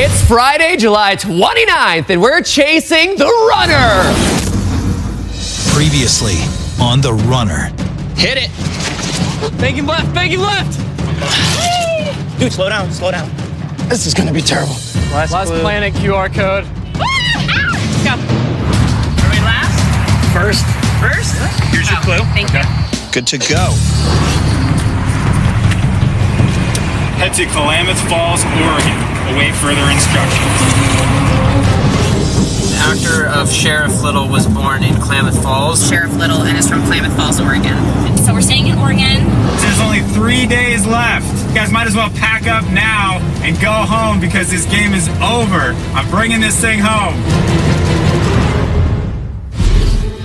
It's Friday, July 29th, and we're chasing the runner. Previously on the runner. Hit it. Bank him left, bank him left. Dude, slow down, slow down. This is gonna be terrible. Last planet QR code. Go. Are we last? First. Here's your clue. Thank you. Good to go. Head to Klamath Falls, Oregon. Await further instructions. The actor of Sheriff Little was born in Klamath Falls. Sheriff Little and is from Klamath Falls, Oregon. So we're staying in Oregon. There's only 3 days left. You guys might as well pack up now and go home because this game is over. I'm bringing this thing home.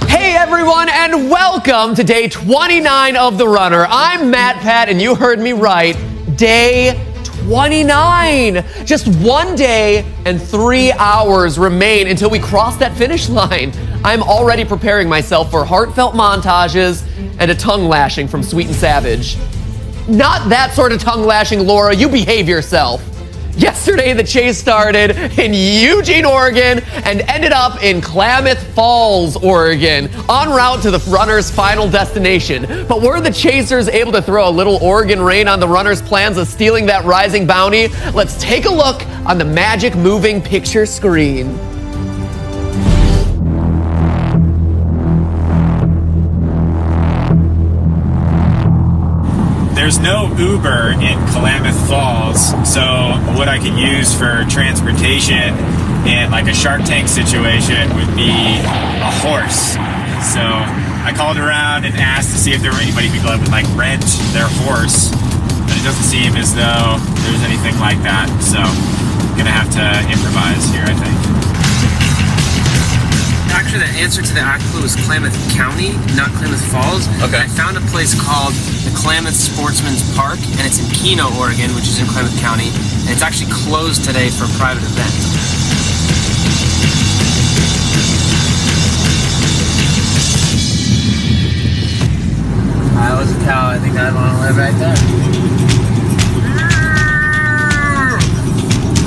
Hey everyone, and welcome to day 29 of the runner. I'm Matt Pat, and you heard me right. Day 29. Just 1 day and 3 hours remain until we cross that finish line. I'm already preparing myself for heartfelt montages and a tongue lashing from Sweet and Savage. Not that sort of tongue lashing, Laura. You behave yourself. Yesterday, the chase started in Eugene, Oregon, and ended up in Klamath Falls, Oregon, en route to the runner's final destination. But were the chasers able to throw a little Oregon rain on the runner's plans of stealing that rising bounty? Let's take a look on the magic moving picture screen. There's no Uber in Klamath Falls, so what I could use for transportation in like a Shark Tank situation would be a horse. So I called around and asked to see if there were anybody who would like rent their horse, but it doesn't seem as though there's anything like that. So I'm gonna have to improvise here, I think. Actually, the answer to the act clue was Klamath County, not Klamath Falls. Okay. I found a place called the Klamath Sportsman's Park, and it's in Keno, Oregon, which is in Klamath County, and it's actually closed today for a private event. If I was a cow, I think I'd want to live right there.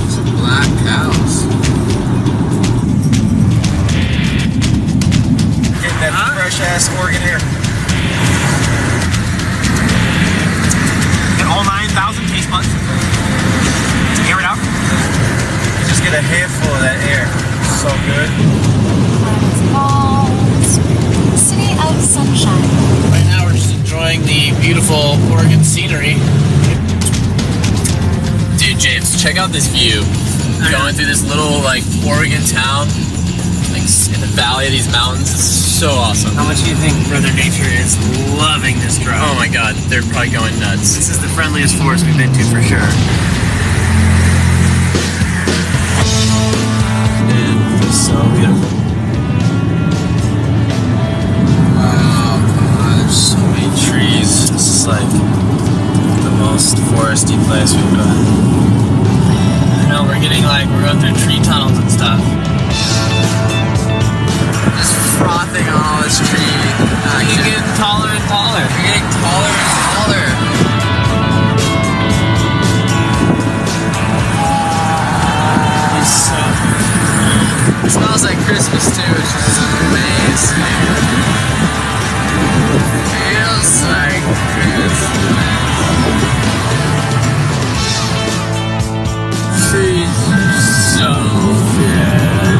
Some black cows. That fresh ass Oregon air. And all 9,000 taste buds. Air it out. You just get a handful of that air. So good. Falls, city of sunshine. Right now we're just enjoying the beautiful Oregon scenery. Dude, James, check out this view. Going through this little like Oregon town, like in the valley of these mountains. It's so awesome. How much do you think Brother Nature is loving this drive? Oh my god, they're probably going nuts. This is the friendliest forest we've been to for sure. Dude, it's so beautiful. Wow, there's so many trees. This is like the most foresty place we've been. I know, we're going through tree tunnels and stuff. Just frothing on all this tree. You're getting taller and taller. You're getting taller and taller. It's so It smells like Christmas too, which is amazing. Feels like Christmas. Trees are so good.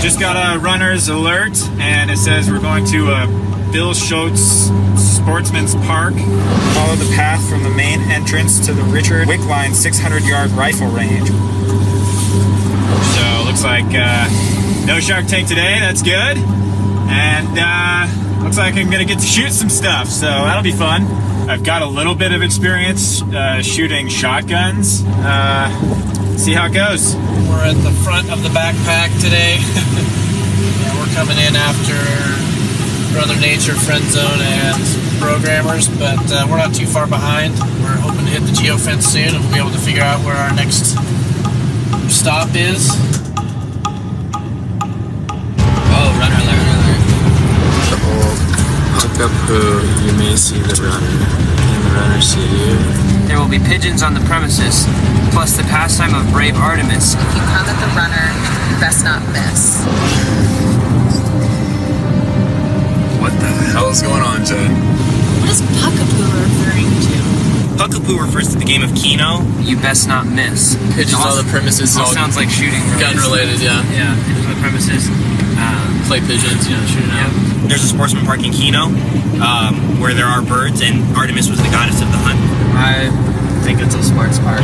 Just got a runner's alert, and it says we're going to Bill Schultz Sportsman's Park. Follow the path from the main entrance to the Richard Wickline 600-yard rifle range. So looks like no Shark Tank today. That's good, and looks like I'm gonna get to shoot some stuff. So that'll be fun. I've got a little bit of experience shooting shotguns. See how it goes. We're at the front of the backpack today. We're coming in after Brother Nature, Friend Zone, and Programmers, but we're not too far behind. We're hoping to hit the geofence soon and we'll be able to figure out where our next stop is. Oh, runner alert. Look up who you may see the runner. Can the runner see you? There will be pigeons on the premises, plus the pastime of brave Artemis. If you come at the runner, you best not miss. What the hell is going on, Jen? What is Puckapoo referring to? Puckapoo refers to the game of Keno. You best not miss. Pigeons on the premises. All sounds like shooting. Gun related, yeah. Yeah, pigeons on the premises. Play pigeons, shooting out. There's a sportsman park in Keno where there are birds, and Artemis was the goddess of the hunt. I think it's a sports park.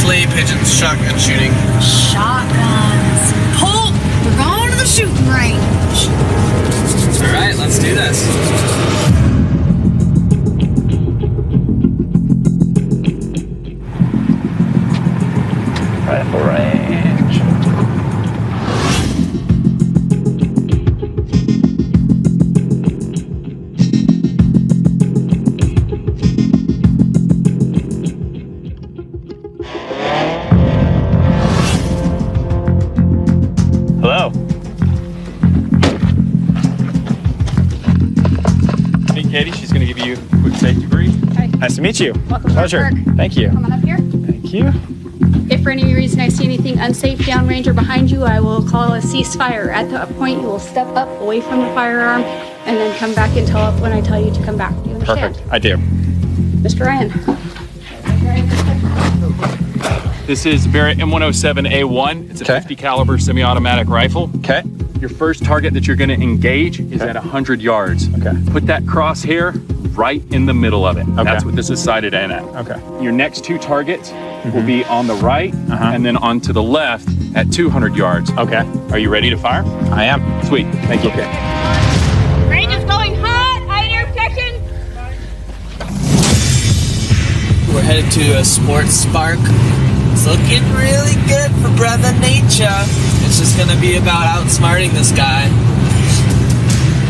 Play pigeons, shotgun shooting. Shotguns. Pull! We're going to the shooting range. All right, let's do this. Rifle range. Hello. Meet Katie. She's going to give you a quick safety brief. Hi. Nice to meet you. Welcome to Pleasure. our park. Thank you. Come on up here. Thank you. If for any reason I see anything unsafe downrange or behind you, I will call a ceasefire. At that point, you will step up away from the firearm and then come back and tell up when I tell you to come back. Do you understand? Perfect. I do. Mr. Ryan. This is Barrett M107A1. It's a 50 caliber semi-automatic rifle. Okay. Your first target that you're going to engage is at 100 yards. Okay. Put that crosshair right in the middle of it. Okay. That's what this is sighted in at. Okay. Your next two targets will be on the right and then on to the left at 200 yards. Okay. Are you ready to fire? I am. Sweet. Thank you. Okay. Range is going hot. Hide air protection. We're headed to a sports park. It's looking really good for Brother Nature. It's just gonna be about outsmarting this guy.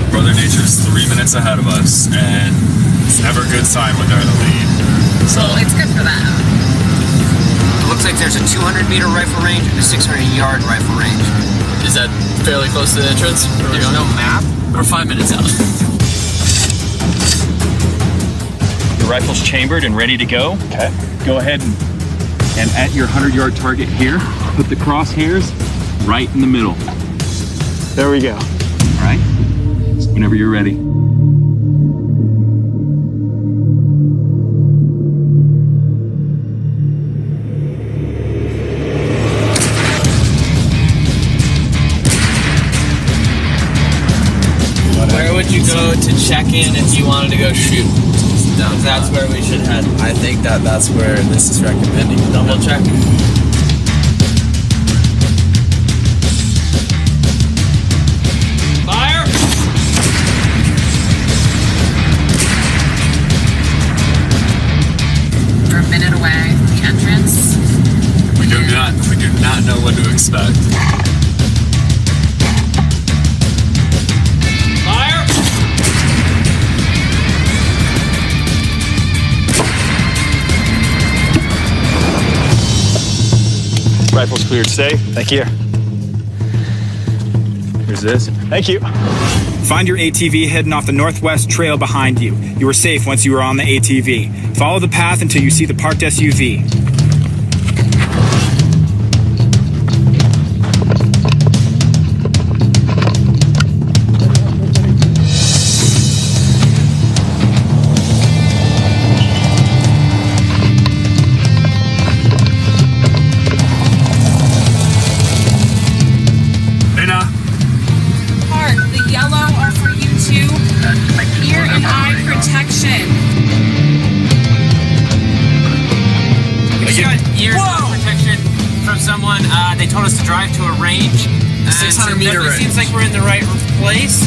Brother Nature's 3 minutes ahead of us, and it's never a good sign when they're in the lead. So Well, it's good for them. It looks like there's a 200-meter rifle range and a 600-yard rifle range. is that fairly close to the entrance? There's no map. We're 5 minutes out. Your rifle's chambered and ready to go. Okay. Go ahead and at your 100-yard target here, put the crosshairs right in the middle. There we go. All right? Whenever you're ready. Where would you go to check in if you wanted to go shoot? That's where we should head. I think that's where this is recommending. Double check. Fire! We're a minute away from the entrance. We do not know what to expect. Fire! Rifle's cleared safe. Thank you. Here's this. Thank you. Find your ATV heading off the northwest trail behind you. You are safe once you are on the ATV. Follow the path until you see the parked SUV. Park, the yellow are for you two. Ear and eye protection. We just got ear protection from someone. They told us to drive to a range. 600 meter definitely range. Seems like we're in the right place.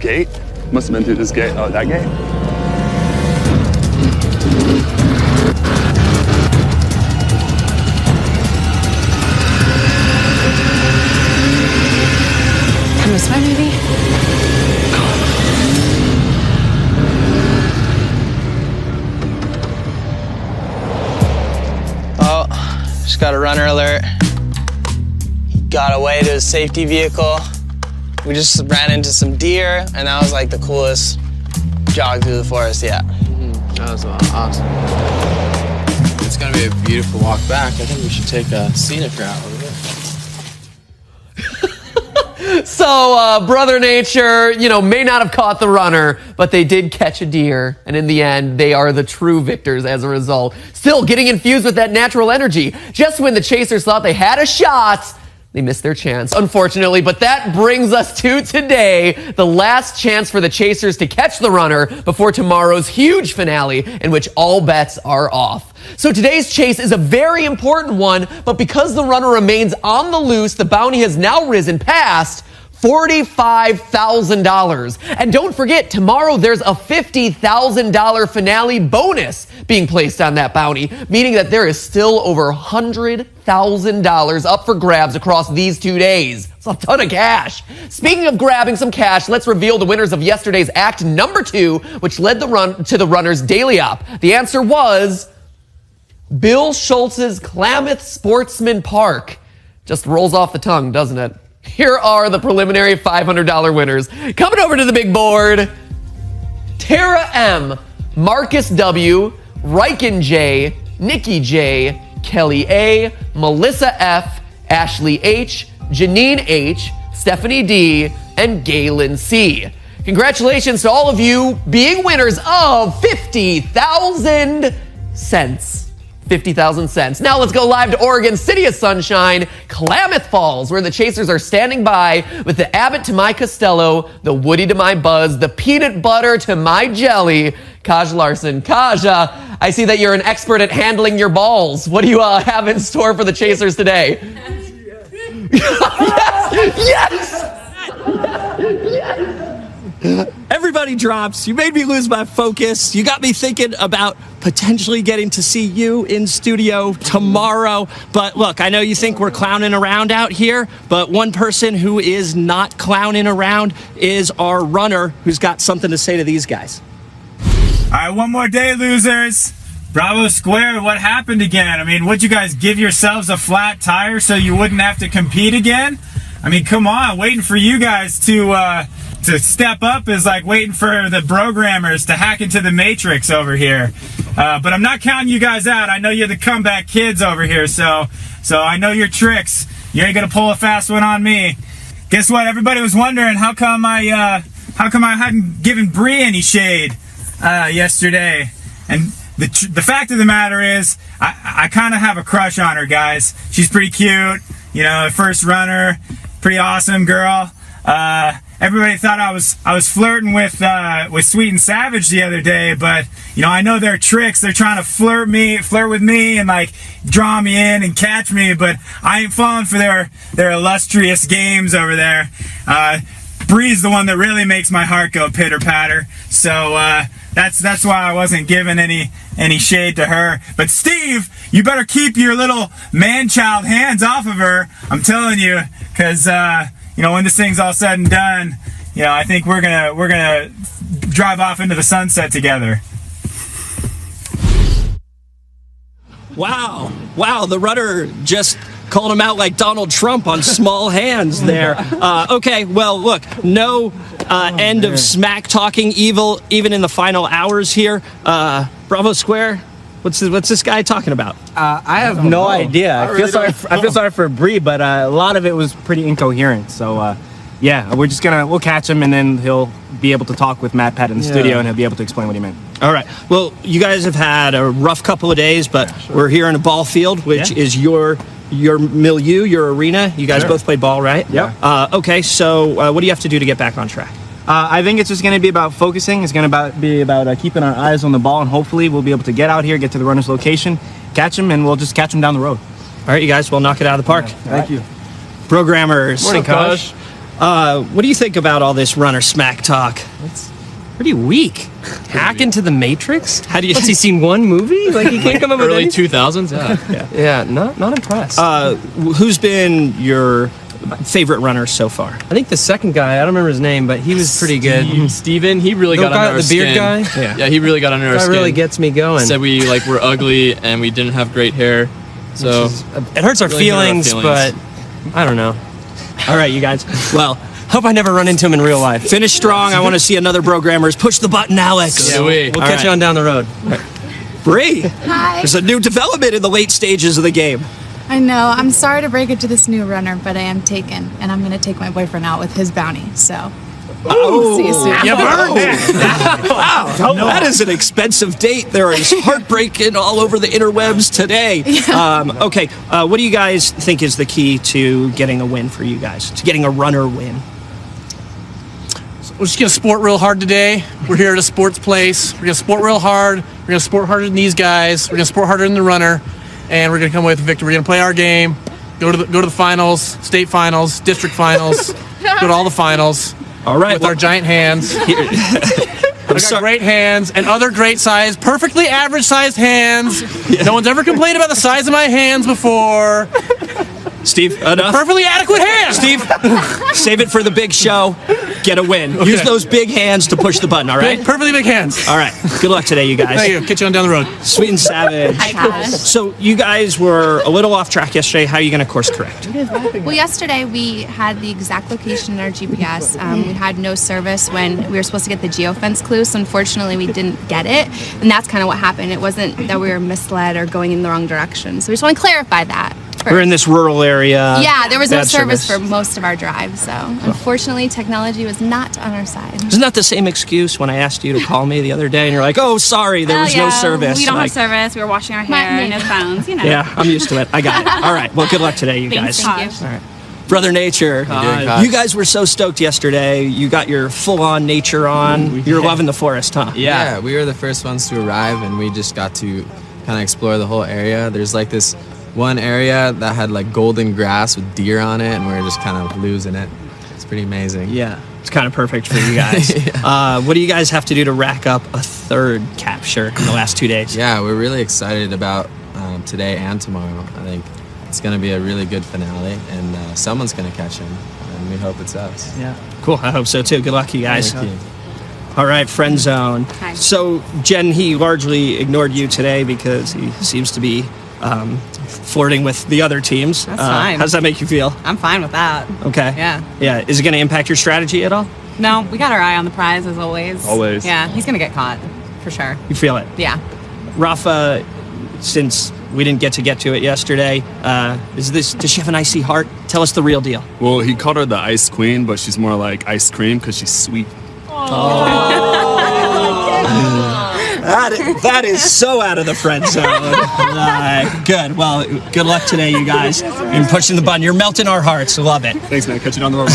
gate? Must have been through this gate. Oh, that gate? Come this way, maybe? Oh, just got a runner alert. He got away to his safety vehicle. We just ran into some deer, and that was like the coolest jog through the forest yet. That was awesome. It's gonna be a beautiful walk back. I think we should take a scenic route over there. So, Brother Nature, may not have caught the runner, but they did catch a deer. And in the end, they are the true victors as a result. Still getting infused with that natural energy. Just when the chasers thought they had a shot, they missed their chance, unfortunately. But that brings us to today, the last chance for the chasers to catch the runner before tomorrow's huge finale in which all bets are off. So today's chase is a very important one, but because the runner remains on the loose, the bounty has now risen past $45,000. And don't forget, tomorrow there's a $50,000 finale bonus being placed on that bounty, meaning that there is still over $100,000 up for grabs across these 2 days. It's a ton of cash. Speaking of grabbing some cash, let's reveal the winners of yesterday's act number 2, which led to the runner's daily op. The answer was Bill Schultz's Klamath Sportsman Park. Just rolls off the tongue, doesn't it? Here are the preliminary $500 winners. Coming over to the big board, Tara M, Marcus W, Riken J, Nikki J, Kelly A, Melissa F, Ashley H, Janine H, Stephanie D, and Galen C. Congratulations to all of you being winners of 50,000 cents. 50,000 cents. Now let's go live to Oregon, City of Sunshine, Klamath Falls, where the chasers are standing by with the Abbott to my Costello, the Woody to my Buzz, the peanut butter to my jelly, Kaj Larson. Kaj, I see that you're an expert at handling your balls. What do you have in store for the chasers today? Yes! Everybody drops. You made me lose my focus. You got me thinking about potentially getting to see you in studio tomorrow. But look, I know you think we're clowning around out here, but one person who is not clowning around is our runner who's got something to say to these guys. All right, one more day, losers. Bravo Square, what happened again? I mean, would you guys give yourselves a flat tire so you wouldn't have to compete again? I mean, come on, waiting for you guys to step up is like waiting for the programmers to hack into the Matrix over here. But I'm not counting you guys out. I know you're the comeback kids over here, so I know your tricks. You ain't gonna pull a fast one on me. Guess what? Everybody was wondering how come I hadn't given Bree any shade yesterday, and the fact of the matter is I kind of have a crush on her, guys. She's pretty cute, first runner, pretty awesome girl. Everybody thought I was flirting with Sweet and Savage the other day, but I know their tricks. They're trying to flirt with me and like draw me in and catch me, but I ain't falling for their illustrious games over there. Bree's the one that really makes my heart go pitter patter. So that's why I wasn't giving any shade to her. But Steve, you better keep your little man-child hands off of her. I'm telling you, because when this thing's all said and done, I think we're gonna drive off into the sunset together. Wow, the runner just called him out like Donald Trump on small hands there. Okay, well, look, no end of smack talking evil even in the final hours here. Bravo Square, what's this guy talking about? I have no idea. I feel sorry for Bree, but a lot of it was pretty incoherent. So yeah, we'll catch him, and then he'll be able to talk with Matt Pat in the studio, and he'll be able to explain what he meant. All right. Well, you guys have had a rough couple of days, but we're here in a ball field, which is your milieu, your arena. You guys both played ball, right? Yeah. Okay, so what do you have to do to get back on track? I think it's just going to be about focusing. It's going to be about keeping our eyes on the ball, and hopefully we'll be able to get out here, get to the runner's location, catch him, and we'll just catch him down the road. All right, you guys, we'll knock it out of the park. Thank you. Programmers. Morning, Coach. What do you think about all this runner smack talk? It's pretty weak. Hack into the Matrix? Has he seen one movie? Like he can't come up with early anything? 2000s. Yeah. Not impressed. Who's been your favorite runner so far? I think the second guy, I don't remember his name, but he was pretty good. Steven, he really The got guy- under our the beard skin. guy? Yeah, he really got under our That skin. really gets me going. Said we were ugly and we didn't have great hair. So It hurts our really hurt our feelings, but I don't know. All right, you guys. Well, hope I never run into him in real life. Finish strong. I want to see another programmers. Push the button, Alex. So do we. We'll All catch right. you on down the road. Bree. Hi. There's a new development in the late stages of the game. I know. I'm sorry to break it to this new runner, but I am taken, and I'm going to take my boyfriend out with his bounty. So, see you soon. You burned it. Wow. That is an expensive date. There is heartbreaking all over the interwebs today. Okay. What do you guys think is the key to getting a win for you guys? To getting a runner win? We're just gonna sport real hard today. We're here at a sports place. We're gonna sport real hard. We're gonna sport harder than these guys. We're gonna sport harder than the runner, and we're gonna come away with a victory. We're gonna play our game, go to the finals, state finals, district finals, go to all the finals. All right, with our giant hands. I got great hands and other great size, perfectly average sized hands. No one's ever complained about the size of my hands before. Steve, enough. Perfectly adequate hands. Steve, save it for the big show. Get a win. Okay. Use those big hands to push the button, all right? Perfectly big hands. All right. Good luck today, you guys. Thank you. Catch you on down the road. Sweet and Savage. Hi, Pat. So you guys were a little off track yesterday. How are you going to course correct? Well, yesterday we had the exact location in our GPS. We had no service when we were supposed to get the geofence clue, so unfortunately we didn't get it. And that's kind of what happened. It wasn't that we were misled or going in the wrong direction. So we just want to clarify that. We're in this rural area. Yeah, there was no Bad service for most of our drive. So unfortunately, technology was not on our side. Isn't that the same excuse when I asked you to call me the other day and you're like, oh, sorry, there was no service? We don't Like, have service. We were washing our hair, no phones, you know. yeah, I'm used to it. I got it. All right. Well, good luck today, you Thanks, guys. Tosh. All right. Brother Nature, you guys were so stoked yesterday. You got your full-on nature on. You're loving the forest, huh? Yeah, we were the first ones to arrive, and we just got to kind of explore the whole area. There's like this one area that had like golden grass with deer on it, and we were just kind of losing it. It's pretty amazing. Yeah, it's kind of perfect for you guys. What do you guys have to do to rack up a third capture in the last 2 days? Yeah, we're really excited about today and tomorrow. I think it's going to be a really good finale, and someone's going to catch him, and we hope it's us. Yeah. Cool. I hope so too. Good luck, you guys. Thank you. All right, friend zone. Hi. So, Jen, he largely ignored you today because he seems to be flirting with the other teams. That's fine. How does that make you feel? I'm fine with that. Okay. Yeah. Yeah. Is it going to impact your strategy at all? No, we got our eye on the prize as always. Always. Yeah, he's gonna get caught for sure. You feel it? Yeah. Rafa, since we didn't get to it yesterday, does she have an icy heart? Tell us the real deal. Well, he called her the ice queen, but she's more like ice cream because she's sweet. That is so out of the friend zone. Good. Well, good luck today, you guys. In pushing the button. You're melting our hearts. Love it. Thanks, man. Catch you down the road.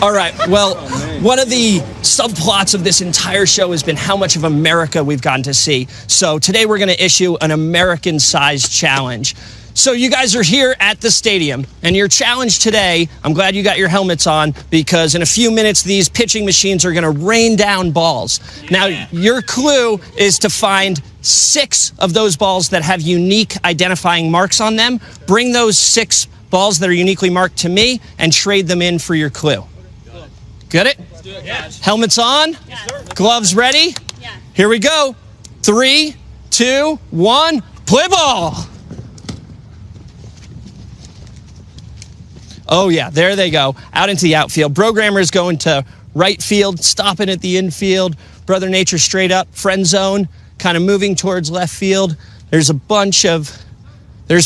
All right. Well, one of the subplots of this entire show has been how much of America we've gotten to see. So today we're going to issue an American-sized challenge. So you guys are here at the stadium, and your challenge today, I'm glad you got your helmets on, because in a few minutes, these pitching machines are going to rain down balls. Now, your clue is to find 6 of those balls that have unique identifying marks on them. Bring those 6 balls that are uniquely marked to me and trade them in for your clue. Get it? Helmets on? Gloves ready? Here we go. 3, 2, 1, play ball! Oh, yeah, there they go, out into the outfield. Programmer's going to right field, stopping at the infield. Brother Nature straight up, friend zone, kind of moving towards left field. There's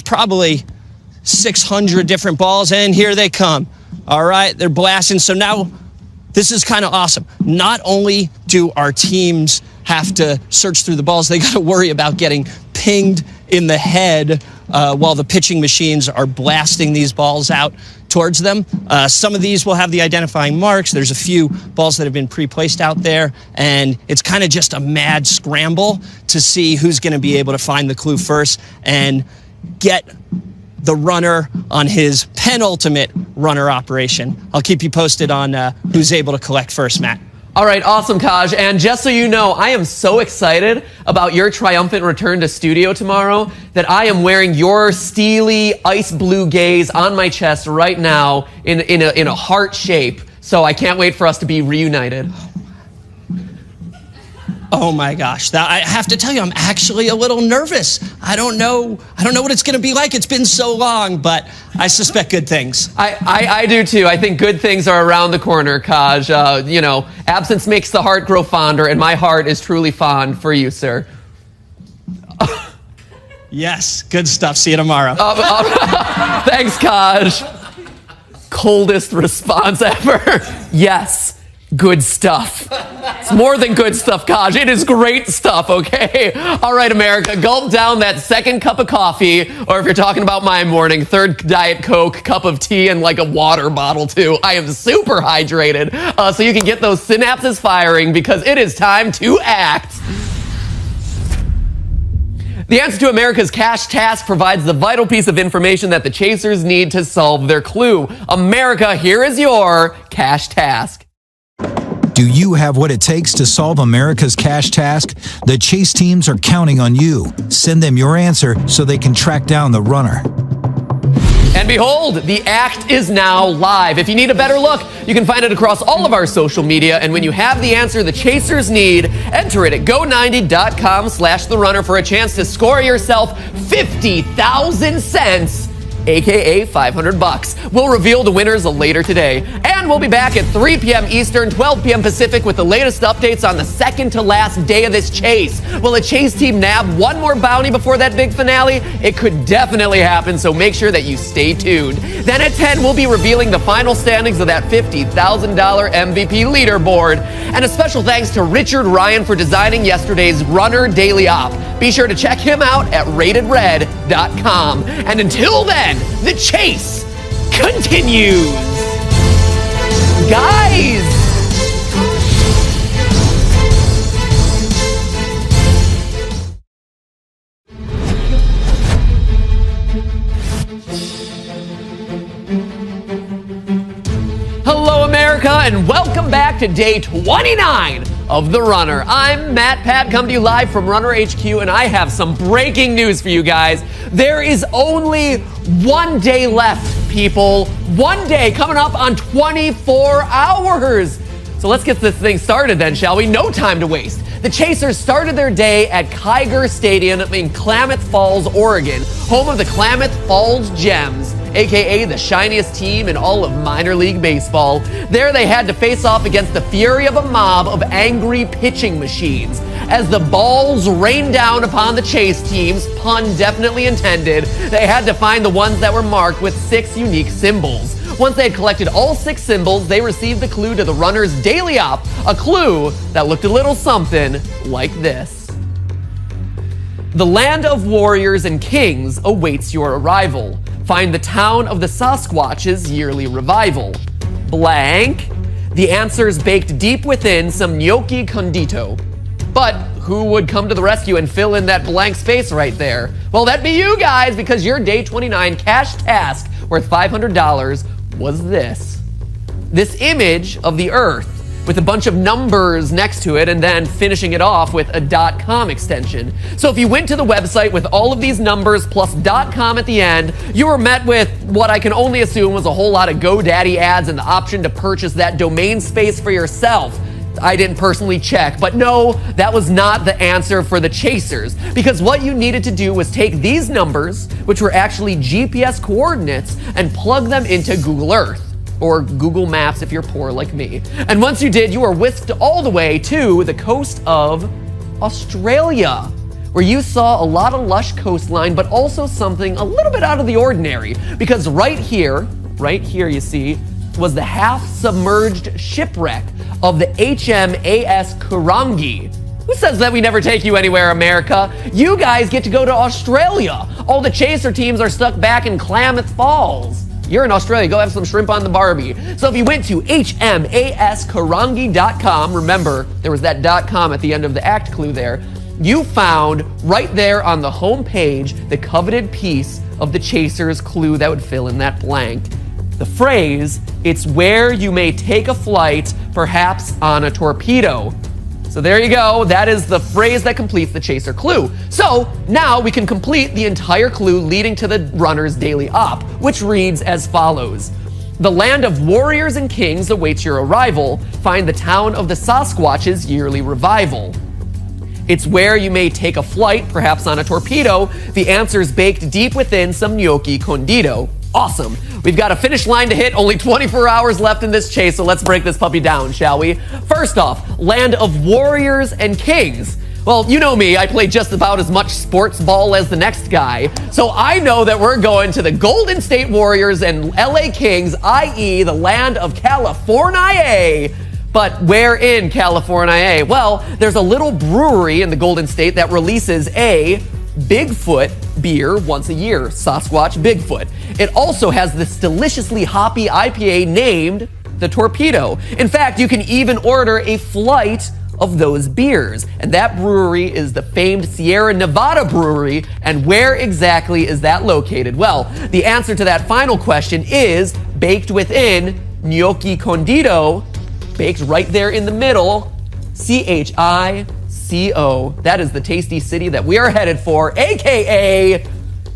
probably 600 different balls, and here they come. All right, they're blasting. So now this is kind of awesome. Not only do our teams have to search through the balls, they got to worry about getting pinged in the head while the pitching machines are blasting these balls out towards them. Some of these will have the identifying marks. There's a few balls that have been pre-placed out there, and it's kind of just a mad scramble to see who's going to be able to find the clue first and get the runner on his penultimate runner operation. I'll keep you posted on who's able to collect first, Matt. All right, awesome, Kaj. And just so you know, I am so excited about your triumphant return to studio tomorrow that I am wearing your steely ice blue gaze on my chest right now in a heart shape. So I can't wait for us to be reunited. Oh my gosh, I have to tell you, I'm actually a little nervous. I don't know what it's gonna be like. It's been so long, but I suspect good things. I do too. I think good things are around the corner, Kaj. You know, absence makes the heart grow fonder, and my heart is truly fond for you, sir. Yes, good stuff. See you tomorrow. Thanks, Kaj. Coldest response ever. Yes. Good stuff. It's more than good stuff, Kaj. It is great stuff, okay? All right, America, gulp down that second cup of coffee, or if you're talking about my morning, third Diet Coke, cup of tea, and like a water bottle, too. I am super hydrated, so you can get those synapses firing because it is time to act. The answer to America's cash task provides the vital piece of information that the chasers need to solve their clue. America, here is your cash task. Do you have what it takes to solve America's cash task? The chase teams are counting on you. Send them your answer so they can track down the runner. And behold, the act is now live. If you need a better look, you can find it across all of our social media. And when you have the answer the chasers need, enter it at go90.com/therunner for a chance to score yourself 50,000 cents. AKA $500. We'll reveal the winners later today. And we'll be back at 3 p.m. Eastern, 12 p.m. Pacific with the latest updates on the second to last day of this chase. Will the chase team nab one more bounty before that big finale? It could definitely happen, so make sure that you stay tuned. Then at 10, we'll be revealing the final standings of that $50,000 MVP leaderboard. And a special thanks to Richard Ryan for designing yesterday's Runner Daily Op. Be sure to check him out at ratedred.com. And until then, the chase continues. Guys! Hello, America, and welcome back to day 29 of The Runner. I'm Matt Pat, coming to you live from Runner HQ, and I have some breaking news for you guys. There is only one day left, people. One day coming up on 24 hours. So let's get this thing started then, shall we? No time to waste. The Chasers started their day at Kiger Stadium in Klamath Falls, Oregon, home of the Klamath Falls Gems, aka the shiniest team in all of minor league baseball. There they had to face off against the fury of a mob of angry pitching machines. As the balls rained down upon the chase teams, pun definitely intended, they had to find the ones that were marked with 6 unique symbols. Once they had collected all 6 symbols, they received the clue to the runner's daily op, a clue that looked a little something like this. The land of warriors and kings awaits your arrival. Find the town of the Sasquatch's yearly revival. Blank. The answer's baked deep within some gnocchi condito. But who would come to the rescue and fill in that blank space right there? Well, that'd be you guys, because your day 29 cash task worth $500 was this. This image of the Earth with a bunch of numbers next to it and then finishing it off with a .com extension. So if you went to the website with all of these numbers plus .com at the end, you were met with what I can only assume was a whole lot of GoDaddy ads and the option to purchase that domain space for yourself. I didn't personally check, but no, that was not the answer for the chasers, because what you needed to do was take these numbers, which were actually GPS coordinates, and plug them into Google Earth, or Google Maps if you're poor like me. And once you did, you were whisked all the way to the coast of Australia, where you saw a lot of lush coastline, but also something a little bit out of the ordinary, because right here you see, was the half-submerged shipwreck of the HMAS Kurangi. Who says that we never take you anywhere, America? You guys get to go to Australia. All the chaser teams are stuck back in Klamath Falls. You're in Australia, go have some shrimp on the Barbie. So if you went to hmaskurangi.com, remember, there was that .com at the end of the act clue there, you found right there on the home page the coveted piece of the chaser's clue that would fill in that blank. The phrase, "It's where you may take a flight, perhaps on a torpedo." So there you go. That is the phrase that completes the chaser clue. So now we can complete the entire clue leading to the runner's daily op, which reads as follows. The land of warriors and kings awaits your arrival. Find the town of the Sasquatch's yearly revival. It's where you may take a flight, perhaps on a torpedo. The answer's baked deep within some gnocchi condito. Awesome. We've got a finish line to hit, only 24 hours left in this chase, so let's break this puppy down, shall we? First off, land of warriors and kings. Well, you know me, I play just about as much sports ball as the next guy, so I know that we're going to the Golden State Warriors and LA Kings, i.e. the land of California. But where in California? Well, there's a little brewery in the Golden State that releases a Bigfoot beer once a year, Sasquatch Bigfoot. It also has this deliciously hoppy IPA named the Torpedo. In fact, you can even order a flight of those beers. And that brewery is the famed Sierra Nevada Brewery. And where exactly is that located? Well, the answer to that final question is baked within gnocchi condito, baked right there in the middle, Chico. That is the tasty city that we are headed for, aka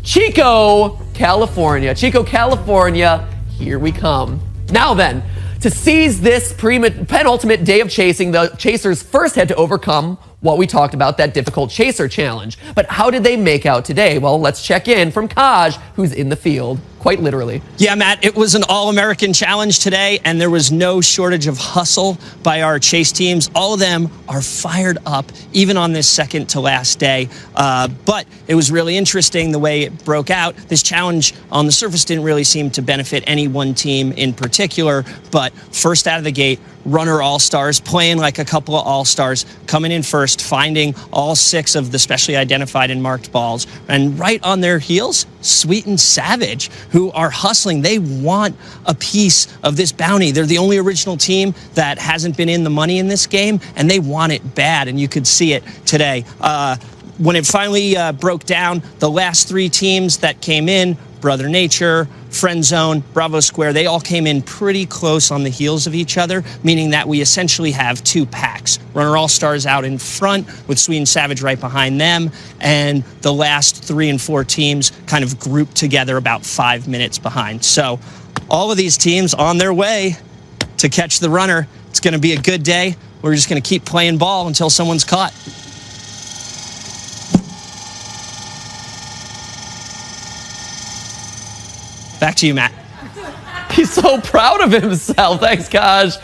Chico, California. Chico, California, here we come. Now then, to seize this penultimate day of chasing, the chasers first had to overcome what we talked about, that difficult chaser challenge. But how did they make out today? Well, let's check in from Kaj, who's in the field, quite literally. Yeah, Matt, it was an all-American challenge today, and there was no shortage of hustle by our chase teams. All of them are fired up, even on this second to last day. But it was really interesting the way it broke out. This challenge on the surface didn't really seem to benefit any one team in particular, but first out of the gate, runner all-stars, playing like a couple of all-stars, coming in first, finding all 6 of the specially identified and marked balls. And right on their heels, Sweet and Savage, who are hustling. They want a piece of this bounty. They're the only original team that hasn't been in the money in this game, and they want it bad, and you could see it today. When it finally broke down, the last 3 teams that came in, Brother Nature, Friend Zone, Bravo Square, they all came in pretty close on the heels of each other, meaning that we essentially have 2 packs. Runner All-Stars out in front with Sweet and Savage right behind them, and the last 3 and 4 teams kind of grouped together about 5 minutes behind. So all of these teams on their way to catch the runner. It's going to be a good day. We're just going to keep playing ball until someone's caught. Back to you, Matt. He's so proud of himself. Thanks, Kaj.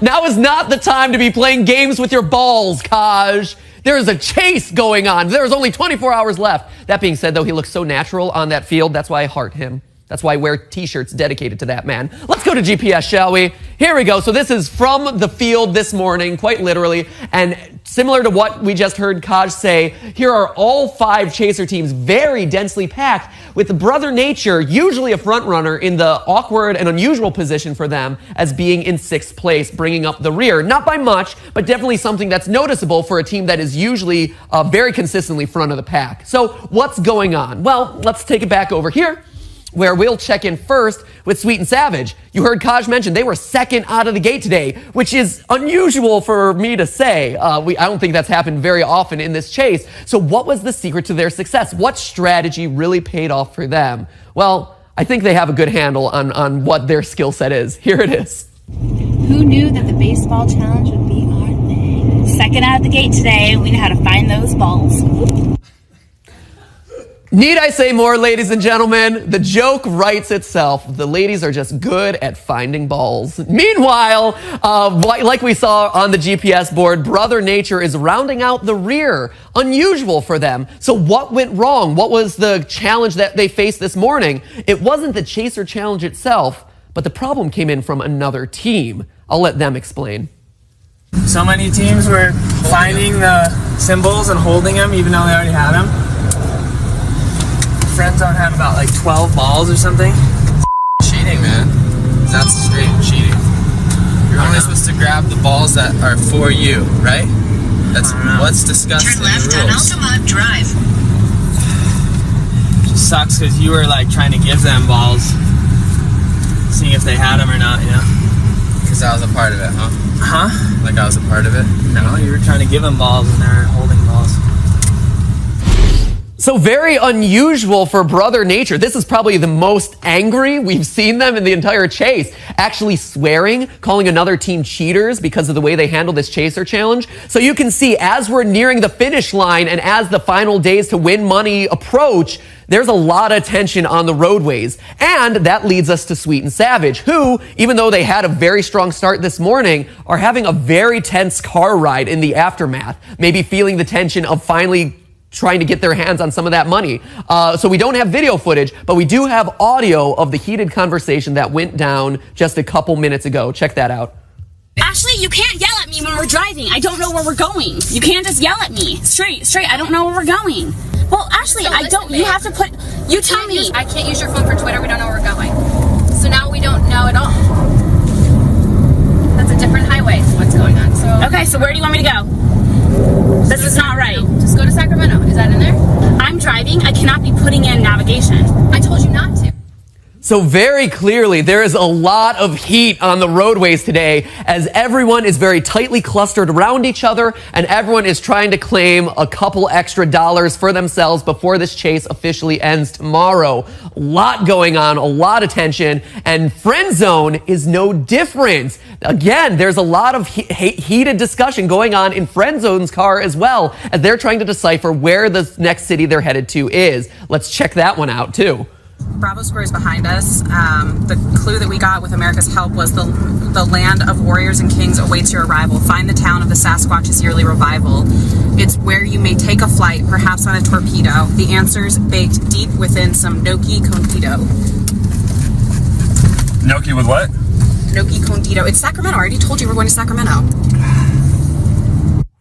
Now is not the time to be playing games with your balls, Kaj. There is a chase going on. There's only 24 hours left. That being said, though, he looks so natural on that field. That's why I heart him. That's why I wear t-shirts dedicated to that man. Let's go to GPS, shall we? Here we go. So this is from the field this morning, quite literally. And similar to what we just heard Kaj say, here are all 5 chaser teams very densely packed with the Brother Nature, usually a front runner, in the awkward and unusual position for them as being in 6th place, bringing up the rear. Not by much, but definitely something that's noticeable for a team that is usually very consistently front of the pack. So what's going on? Well, let's take it back over here, where we'll check in first with Sweet and Savage. You heard Kaj mention they were second out of the gate today, which is unusual for me to say. I don't think that's happened very often in this chase. So what was the secret to their success? What strategy really paid off for them? Well, I think they have a good handle on what their skill set is. Here it is. Who knew that the baseball challenge would be our thing? Second out of the gate today, we know how to find those balls. Need I say more, ladies and gentlemen? The joke writes itself. The ladies are just good at finding balls. Meanwhile, like we saw on the GPS board, Brother Nature is rounding out the rear. Unusual for them. So what went wrong? What was the challenge that they faced this morning? It wasn't the chaser challenge itself, but the problem came in from another team. I'll let them explain. So many teams were finding the symbols and holding them even though they already had them. Friend Zone had about like 12 balls or something. Cheating, man. That's straight cheating. You're only supposed to grab the balls that are for you, right? What's discussed in the rules. Altamont Drive. Just sucks because you were like trying to give them balls, seeing if they had them or not, you know? Because I was a part of it, huh? Huh? Like I was a part of it? No, you were trying to give them balls and they're holding balls. So very unusual for Brother Nature. This is probably the most angry we've seen them in the entire chase. Actually swearing, calling another team cheaters because of the way they handle this chaser challenge. So you can see as we're nearing the finish line and as the final days to win money approach, there's a lot of tension on the roadways. And that leads us to Sweet and Savage, who, even though they had a very strong start this morning, are having a very tense car ride in the aftermath. Maybe feeling the tension of finally trying to get their hands on some of that money. So we don't have video footage, but we do have audio of the heated conversation that went down just a couple minutes ago. Check that out. Ashley, you can't yell at me when we're driving. I don't know where we're going. You can't just yell at me. Straight. I don't know where we're going. Well, Ashley, So I don't. You have to put. You tell me. I can't use your phone for Twitter. We don't know where we're going. So now we don't know at all. That's a different highway. So what's going on? So Okay, so where do you want me to go? This is not right. just go to Sacramento. Is that in there? I'm driving. I cannot be putting in navigation. I told you not to. So very clearly, there is a lot of heat on the roadways today as everyone is very tightly clustered around each other and everyone is trying to claim a couple extra dollars for themselves before this chase officially ends tomorrow. A lot going on, a lot of tension, and Friend Zone is no different. Again, there's a lot of heated discussion going on in Friend Zone's car as well as they're trying to decipher where the next city they're headed to is. Let's check that one out too. Bravo Square is behind us. The clue that we got with America's help was the land of warriors and kings awaits your arrival. Find the town of the Sasquatch's yearly revival. It's where you may take a flight, perhaps on a torpedo. The answer's baked deep within some gnocchi condito. Gnocchi with what? Gnocchi condito. It's Sacramento. I already told you we're going to Sacramento.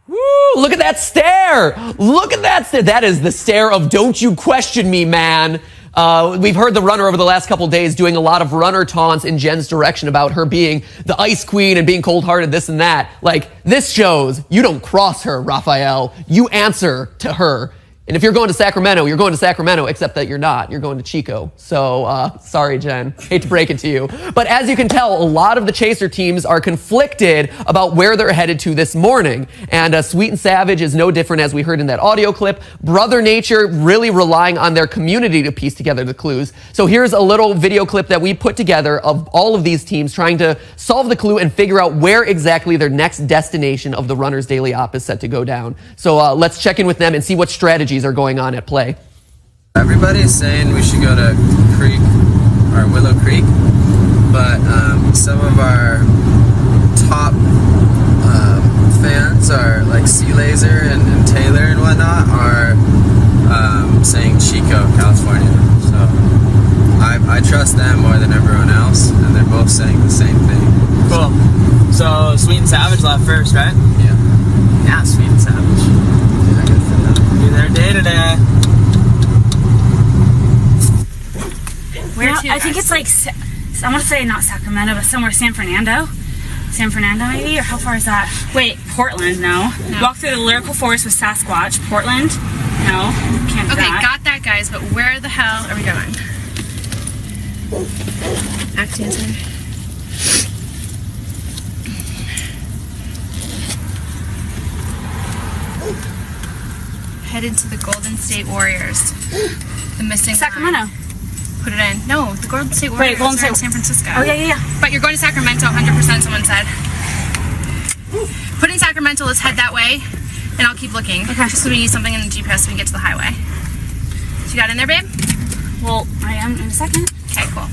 Woo! Look at that stare! Look at that stare! That is the stare of "Don't you question me, man." We've heard the runner over the last couple days doing a lot of runner taunts in Jen's direction about her being the ice queen and being cold-hearted, this and that. Like, this shows you don't cross her, Raphael. You answer to her. And if you're going to Sacramento, you're going to Sacramento, except that you're not. You're going to Chico. So, sorry, Jen. Hate to break it to you. But as you can tell, a lot of the chaser teams are conflicted about where they're headed to this morning. And Sweet and Savage is no different, as we heard in that audio clip. Brother Nature really relying on their community to piece together the clues. So here's a little video clip that we put together of all of these teams trying to solve the clue and figure out where exactly their next destination of the runner's daily op is set to go down. So let's check in with them and see what strategies are going on at play. Everybody's saying we should go to Creek or Willow Creek, but some of our top fans are like Sea Laser and Taylor and whatnot are saying Chico, California. So I trust them more than everyone else, and they're both saying the same thing. Cool. So Sweet and Savage left first, right? Yeah. Yeah, Sweet and Savage. Do their day today. Where to? I think it's like, I want to say not Sacramento, but somewhere San Fernando. San Fernando maybe? Or how far is that? Wait, Portland, no. Walk through the lyrical forest with Sasquatch. Portland? No, can't do Okay, that. got that, guys, but where the hell are we going? Act answer. Headed to the Golden State Warriors. The missing Sacramento. line. Put it in. No, the Golden State Warriors Golden are in State. San Francisco. Oh, yeah. But you're going to Sacramento 100%, someone said. Put in Sacramento, let's head that way, and I'll keep looking. Okay. Just so we need something in the GPS so we can get to the highway. So you got in there, babe? Well, I am in a second. Okay, cool.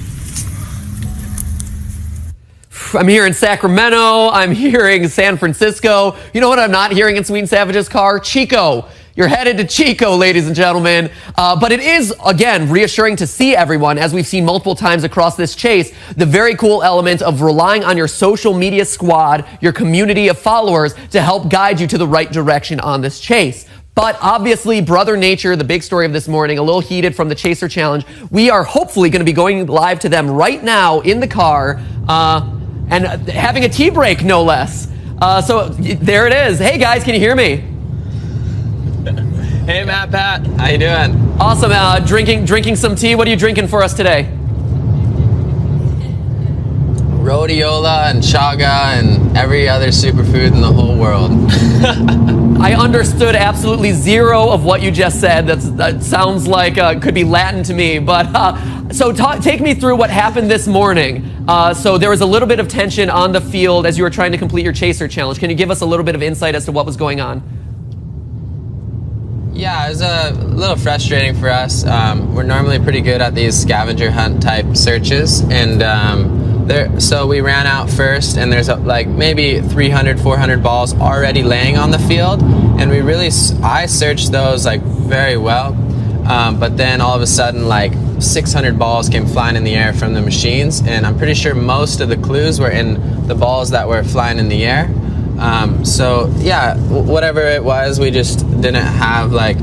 I'm hearing Sacramento. I'm hearing San Francisco. You know what I'm not hearing in Sweet and Savage's car? Chico. You're headed to Chico, ladies and gentlemen. But it is, again, reassuring to see everyone, as we've seen multiple times across this chase, the very cool element of relying on your social media squad, your community of followers, to help guide you to the right direction on this chase. But obviously, Brother Nature, the big story of this morning, a little heated from the Chaser Challenge. We are hopefully going to be going live to them right now in the car and having a tea break, no less. So there it is. Hey, guys, can you hear me? Hey, Matt, Pat. How you doing? Awesome. Drinking some tea. What are you drinking for us today? Rhodiola and chaga and every other superfood in the whole world. I understood absolutely zero of what you just said. That sounds like could be Latin to me. But so take me through what happened this morning. So there was a little bit of tension on the field as you were trying to complete your chaser challenge. Can you give us a little bit of insight as to what was going on? Yeah, it was a little frustrating for us. We're normally pretty good at these scavenger hunt type searches, and so we ran out first, and there's like maybe 300, 400 balls already laying on the field, and I searched those like very well, but then all of a sudden like 600 balls came flying in the air from the machines, and I'm pretty sure most of the clues were in the balls that were flying in the air. So yeah, whatever it was, we just didn't have like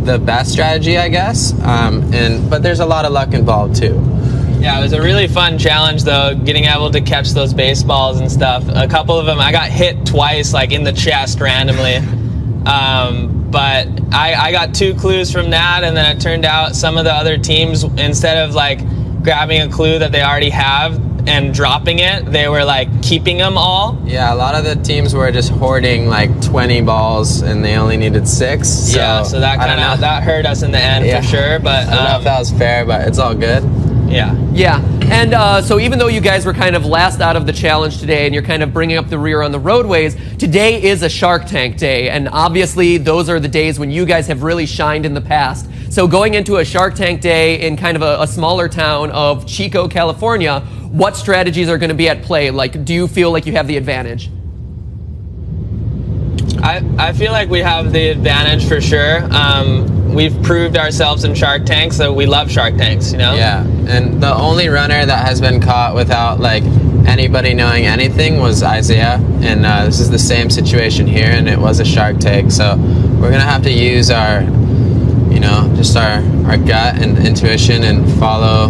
the best strategy, I guess, but there's a lot of luck involved too. Yeah, it was a really fun challenge, though, getting able to catch those baseballs and stuff. A couple of them, I got hit twice, like in the chest randomly. But I got 2 clues from that, and then it turned out some of the other teams, instead of like grabbing a clue that they already have and dropping it, they were like keeping them all. Yeah, a lot of the teams were just hoarding like 20 balls, and they only needed 6. So so that that hurt us in the end for sure. But I don't know if that was fair, but it's all good. Yeah. And so even though you guys were kind of last out of the challenge today and you're kind of bringing up the rear on the roadways, today is a Shark Tank day. And obviously those are the days when you guys have really shined in the past. So going into a Shark Tank day in kind of a smaller town of Chico, California, what strategies are going to be at play? Like, do you feel like you have the advantage? I feel like we have the advantage for sure. We've proved ourselves in Shark Tanks, so we love Shark Tanks, you know? Yeah, and the only runner that has been caught without like anybody knowing anything was Isaiah, and this is the same situation here, and it was a Shark Tank, so we're gonna have to use our, just our gut and intuition and follow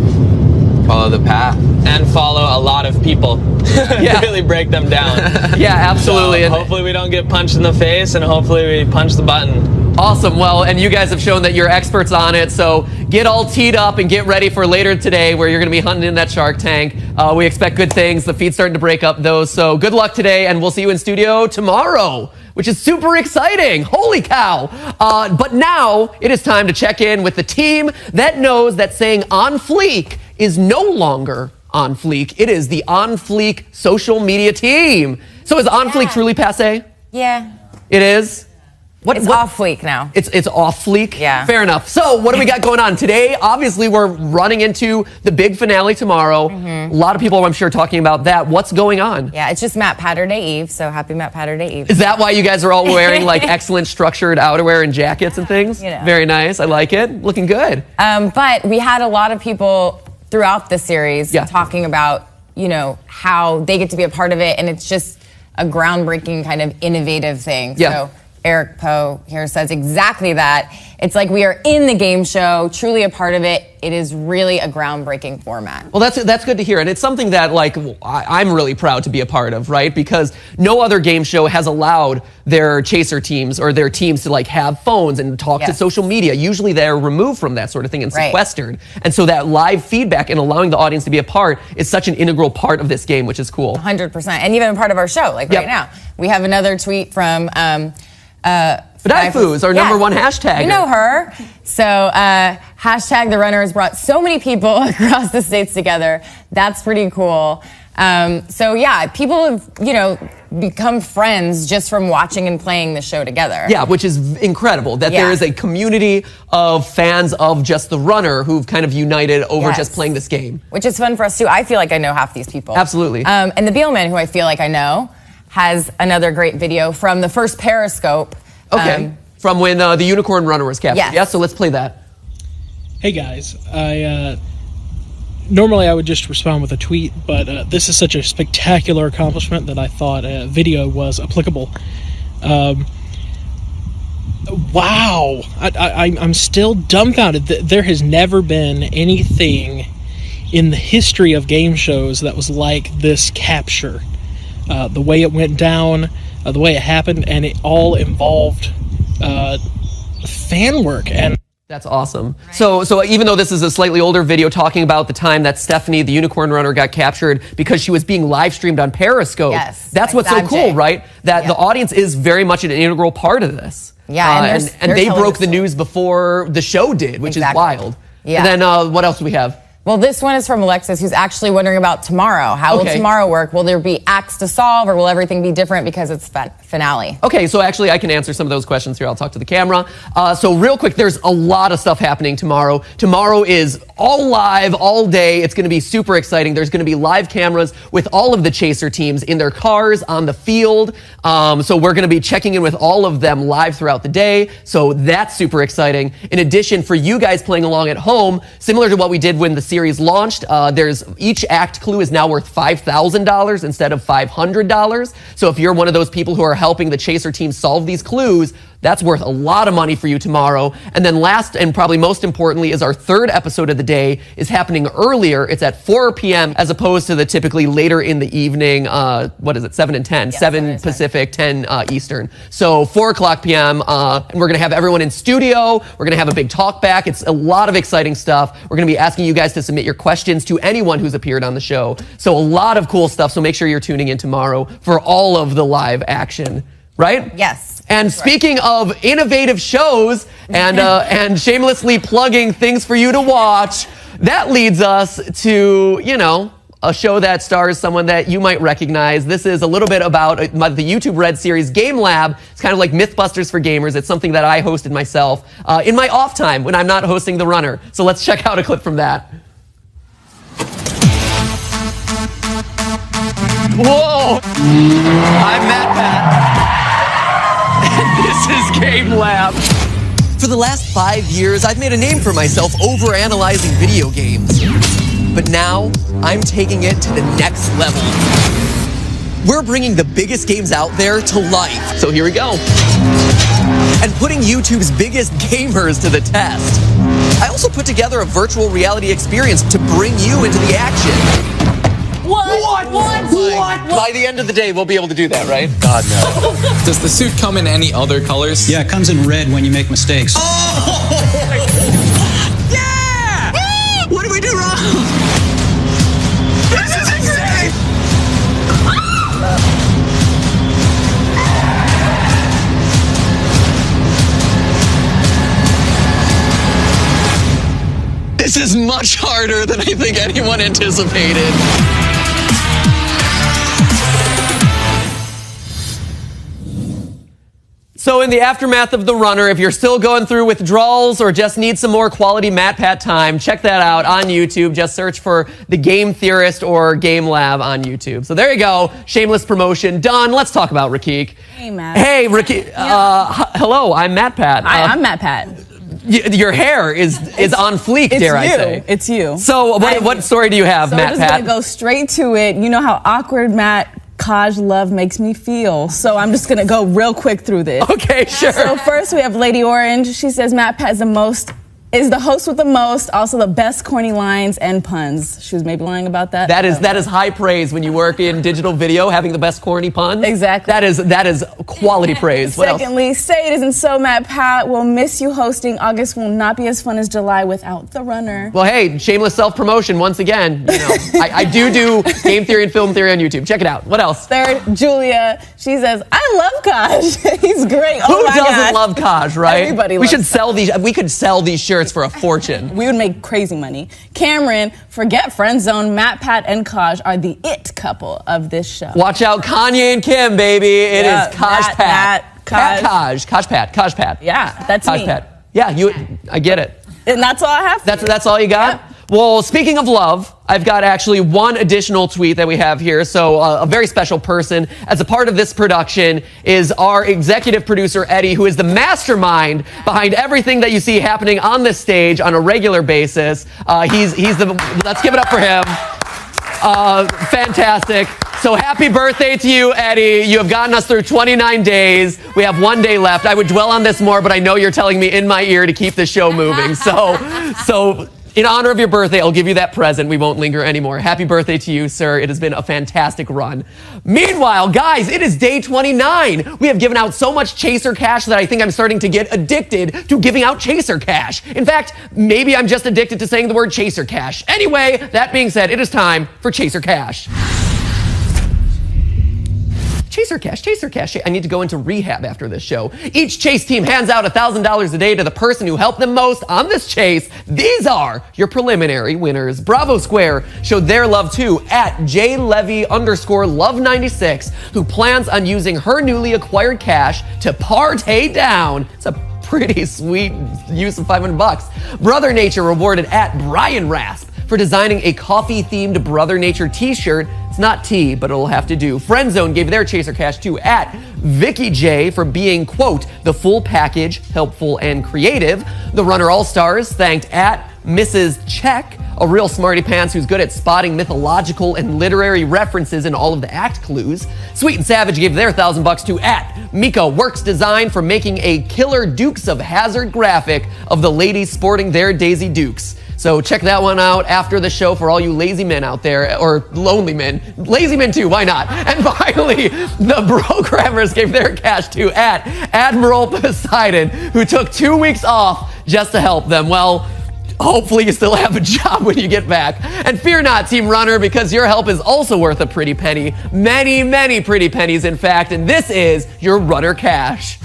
the path. And follow a lot of people. Really break them down. Yeah, absolutely. So hopefully we don't get punched in the face, and hopefully we punch the button. Awesome. Well, and you guys have shown that you're experts on it, so get all teed up and get ready for later today where you're going to be hunting in that Shark Tank. We expect good things. The feed's starting to break up, though, so good luck today, and we'll see you in studio tomorrow, which is super exciting. Holy cow. But now it is time to check in with the team that knows that saying on fleek is no longer on fleek. It is the On Fleek social media team. So is on fleek truly passé? Yeah. It is? It's off fleek now. It's off fleek? Yeah. Fair enough. So what do we got going on today? Obviously, we're running into the big finale tomorrow. A lot of people, I'm sure, talking about that. What's going on? Yeah, it's just Matt Patterday Eve, so happy Matt Patterday Eve. Is that why you guys are all wearing like excellent structured outerwear and jackets and things? Very nice. I like it. Looking good. But we had a lot of people throughout the series talking about, how they get to be a part of it, and it's just a groundbreaking kind of innovative thing. Yeah. So Eric Poe here says exactly that. It's like we are in the game show, truly a part of it. It is really a groundbreaking format. Well, that's good to hear. And it's something that like I'm really proud to be a part of, right? Because no other game show has allowed their chaser teams or their teams to like have phones and talk to social media. Usually they're removed from that sort of thing and sequestered. And so that live feedback and allowing the audience to be a part is such an integral part of this game, which is cool. 100%. And even a part of our show, like right now. We have another tweet from Fadaifu is our number one hashtag. You know her. So hashtag the runner has brought so many people across the states together. That's pretty cool. So yeah, people have, become friends just from watching and playing the show together. Yeah, which is incredible that there is a community of fans of just the runner who've kind of united over just playing this game. Which is fun for us too. I feel like I know half these people. Absolutely. And the Beelman, who I feel like I know, has another great video from the first Periscope. Okay. From when the unicorn runner was captured. Yes. Yeah, so let's play that. Hey guys, normally I would just respond with a tweet, but this is such a spectacular accomplishment that I thought a video was applicable. Wow, I'm still dumbfounded. There has never been anything in the history of game shows that was like this capture. The way it went down, the way it happened, and it all involved fan work. And that's awesome. So even though this is a slightly older video talking about the time that Stephanie, the unicorn runner, got captured because she was being live streamed on Periscope, that's what's so cool, right? That the audience is very much an integral part of this. Yeah, and they broke the news before the show did, which is wild. Yeah. And then what else do we have? Well, this one is from Alexis, who's actually wondering about tomorrow. How will tomorrow work? Will there be acts to solve, or will everything be different because it's finale? Okay, so actually I can answer some of those questions here. I'll talk to the camera. So real quick, there's a lot of stuff happening tomorrow. Tomorrow is all live, all day. It's going to be super exciting. There's going to be live cameras with all of the Chaser teams in their cars, on the field. So we're going to be checking in with all of them live throughout the day. So that's super exciting. In addition, for you guys playing along at home, similar to what we did when the series launched, each act clue is now worth $5,000 instead of $500. So if you're one of those people who are helping the Chaser team solve these clues, that's worth a lot of money for you tomorrow. And then last and probably most importantly is our third episode of the day is happening earlier. It's at 4 p.m. as opposed to the typically later in the evening, 7 and 10, 7 Pacific, 10 Eastern. So 4 o'clock p.m. And we're going to have everyone in studio. We're going to have a big talk back. It's a lot of exciting stuff. We're going to be asking you guys to submit your questions to anyone who's appeared on the show. So a lot of cool stuff. So make sure you're tuning in tomorrow for all of the live action, right? Yes. And speaking of innovative shows and shamelessly plugging things for you to watch, that leads us to, a show that stars someone that you might recognize. This is a little bit about the YouTube Red series Game Lab. It's kind of like Mythbusters for gamers. It's something that I hosted myself in my off time when I'm not hosting The Runner. So let's check out a clip from that. Whoa! I'm Matt Pat. This is Game Lab. For the last 5 years, I've made a name for myself overanalyzing video games. But now, I'm taking it to the next level. We're bringing the biggest games out there to life. So here we go. And putting YouTube's biggest gamers to the test. I also put together a virtual reality experience to bring you into the action. What? By the end of the day, we'll be able to do that, right? God, no. Does the suit come in any other colors? Yeah, it comes in red when you make mistakes. Oh! Yeah! What did we do wrong? This is insane! This is much harder than I think anyone anticipated. So in the aftermath of The Runner, if you're still going through withdrawals or just need some more quality Matt Pat time, check that out on YouTube. Just search for The Game Theorist or Game Lab on YouTube. So there you go. Shameless promotion done. Let's talk about Rakik. Hey, Matt. Hey, Rakik. Hello, I'm Matt Pat. Hi, I'm Matt Pat. Your hair is on fleek, dare I say. It's you. So what story do you have, Matt Pat? I'm just going to go straight to it. You know how awkward Matt Kaj love makes me feel. So I'm just gonna go real quick through this. Okay, sure. So first we have Lady Orange. She says Matt Pat is the host with the most, also the best corny lines and puns. She was maybe lying about that. That is high praise when you work in digital video, having the best corny puns. Exactly. That is quality praise. What Secondly, else? Say it isn't so, Matt Pat. We'll miss you hosting. August will not be as fun as July without The Runner. Well, hey, shameless self-promotion once again. I do game theory and film theory on YouTube. Check it out. What else? Third, Julia. She says, I love Kaj. He's great. Who doesn't love Kaj, right? Everybody we loves should sell these. We could sell these shirts for a fortune. We would make crazy money. Cameron, forget friend zone. Matt, Pat, and Kaj are the it couple of this show. Watch out, Kanye and Kim, baby. It is Kaj Pat. Kaj Pat. Yeah, that's Kaj me. Pat. Yeah, I get it. And that's all I have. That's all you got? Yep. Well, speaking of love, I've got actually one additional tweet that we have here. So a very special person as a part of this production is our executive producer, Eddie, who is the mastermind behind everything that you see happening on this stage on a regular basis. Let's give it up for him. Fantastic. So happy birthday to you, Eddie. You have gotten us through 29 days. We have 1 day left. I would dwell on this more, but I know you're telling me in my ear to keep the show moving. So In honor of your birthday, I'll give you that present. We won't linger anymore. Happy birthday to you, sir. It has been a fantastic run. Meanwhile, guys, it is day 29. We have given out so much Chaser Cash that I think I'm starting to get addicted to giving out Chaser Cash. In fact, maybe I'm just addicted to saying the word Chaser Cash. Anyway, that being said, it is time for Chaser Cash. Chaser Cash, Chaser Cash. I need to go into rehab after this show. Each chase team hands out $1,000 a day to the person who helped them most on this chase. These are your preliminary winners. Bravo Square showed their love too at JLevy_love96, who plans on using her newly acquired cash to partay down. It's a pretty sweet use of $500. Brother Nature rewarded at Brian Rasp for designing a coffee-themed Brother Nature t-shirt. It's not tea, but it'll have to do. Friend Zone gave their Chaser Cash to at Vicky J for being, quote, the full package, helpful and creative. The Runner All-Stars thanked at Mrs. Check, a real smarty pants who's good at spotting mythological and literary references in all of the act clues. Sweet and Savage gave their $1,000 to at Mika Works Design for making a killer Dukes of Hazzard graphic of the ladies sporting their Daisy Dukes. So check that one out after the show for all you lazy men out there, or lonely men. Lazy men too, why not? And finally, the Programmers gave their cash to at Admiral Poseidon, who took 2 weeks off just to help them. Well, hopefully you still have a job when you get back. And fear not, Team Runner, because your help is also worth a pretty penny. Many, many pretty pennies, in fact, and this is your Runner Cash.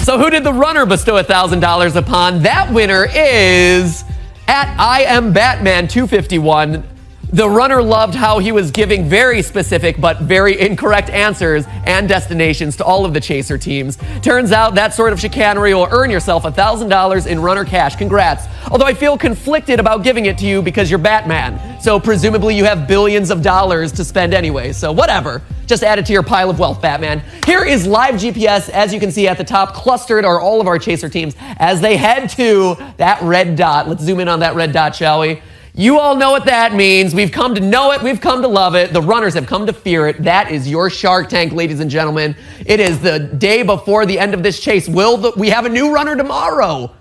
So who did the Runner bestow $1,000 upon? That winner is at I Am Batman 251. The Runner loved how he was giving very specific but very incorrect answers and destinations to all of the Chaser teams. Turns out that sort of chicanery will earn yourself $1,000 in Runner Cash. Congrats. Although I feel conflicted about giving it to you because you're Batman. So presumably you have billions of dollars to spend anyway. So whatever. Just add it to your pile of wealth, Batman. Here is live GPS. As you can see at the top, clustered are all of our Chaser teams as they head to that red dot. Let's zoom in on that red dot, shall we? You all know what that means. We've come to know it. We've come to love it. The Runners have come to fear it. That is your Shark Tank, ladies and gentlemen. It is the day before the end of this chase. We have a new runner tomorrow?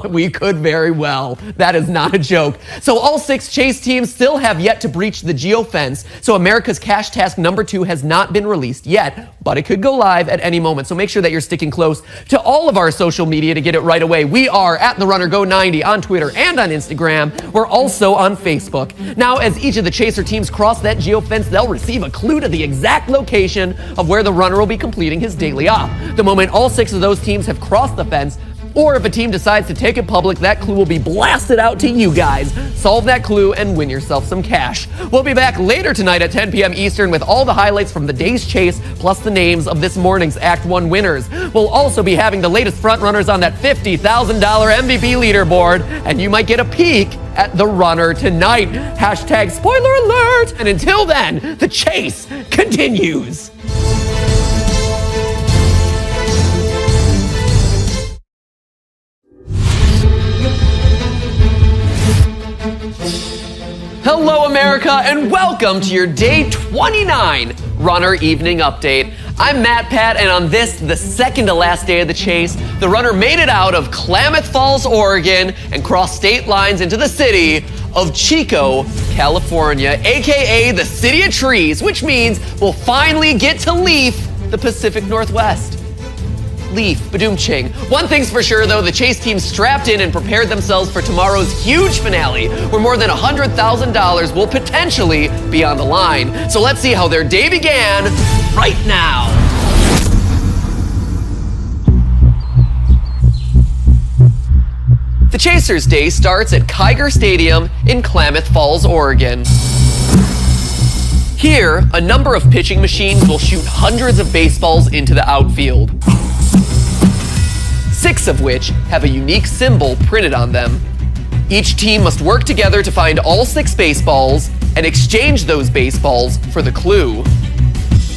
We could very well. That is not a joke. So all 6 chase teams still have yet to breach the geofence. So America's Cash Task number 2 has not been released yet, but it could go live at any moment. So make sure that you're sticking close to all of our social media to get it right away. We are at The Runner Go 90 on Twitter and on Instagram. We're also on Facebook. Now, as each of the Chaser teams cross that geofence, they'll receive a clue to the exact location of where the Runner will be completing his daily op. The moment all 6 of those teams have crossed the fence, or if a team decides to take it public, that clue will be blasted out to you guys. Solve that clue and win yourself some cash. We'll be back later tonight at 10 p.m. Eastern with all the highlights from the day's chase, plus the names of this morning's Act 1 winners. We'll also be having the latest frontrunners on that $50,000 MVP leaderboard, and you might get a peek at the Runner tonight. Hashtag spoiler alert! And until then, the chase continues. Hello, America, and welcome to your Day 29 Runner Evening Update. I'm Matt Pat, and on this, the second to last day of the chase, the Runner made it out of Klamath Falls, Oregon, and crossed state lines into the city of Chico, California, aka the City of Trees, which means we'll finally get to leaf the Pacific Northwest. Leaf, badoom-ching. One thing's for sure, though, the chase team strapped in and prepared themselves for tomorrow's huge finale, where more than $100,000 will potentially be on the line. So let's see how their day began right now. The Chasers' day starts at Kiger Stadium in Klamath Falls, Oregon. Here, a number of pitching machines will shoot hundreds of baseballs into the outfield. 6 of which have a unique symbol printed on them. Each team must work together to find all 6 baseballs and exchange those baseballs for the clue.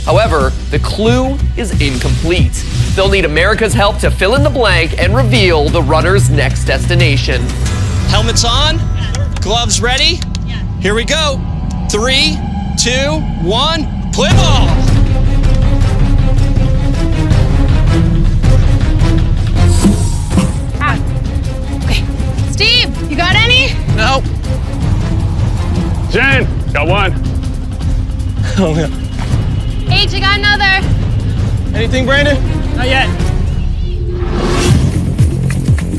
However, the clue is incomplete. They'll need America's help to fill in the blank and reveal the runner's next destination. Helmets on, gloves ready. Here we go. 3, 2, 1, play ball! Oh, yeah. H, I got another. Anything, Brandon? Not yet.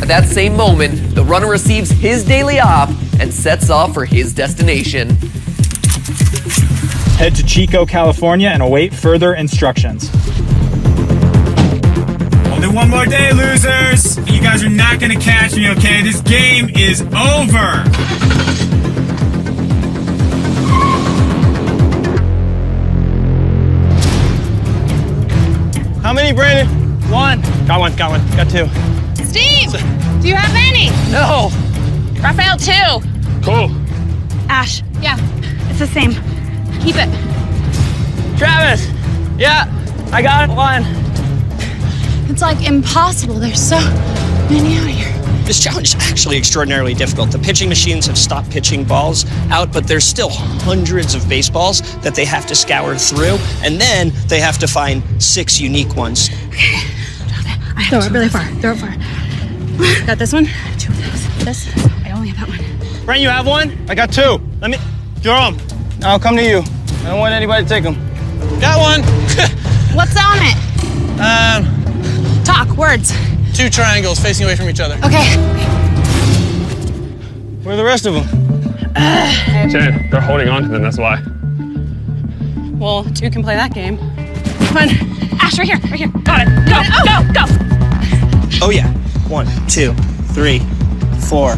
At that same moment, the runner receives his daily op and sets off for his destination. Head to Chico, California and await further instructions. Only one more day, losers! You guys are not gonna catch me, okay? This game is over! How many, Brandon? One. Got one, got two. Steve, do you have any? No. Raphael, 2. Cool. Ash, yeah, it's the same. Keep it. Travis. Yeah, I got one. It's like impossible. There's so many out here. This challenge is actually extraordinarily difficult. The pitching machines have stopped pitching balls out, but there's still hundreds of baseballs that they have to scour through, and then they have to find 6 unique ones. Okay, I throw it really far. Throw it far. Got this one? 2 of those. This? I only have that one. Brent, you have one? I got 2. Let me throw them. I'll come to you. I don't want anybody to take them. Got one. What's on it? Talk, words. 2 triangles facing away from each other. Okay. Where are the rest of them? Jen, they're holding on to them, that's why. Well, 2 can play that game. Come on. Ash, right here, right here. Got it. Go. Oh yeah, 1, 2, 3, 4.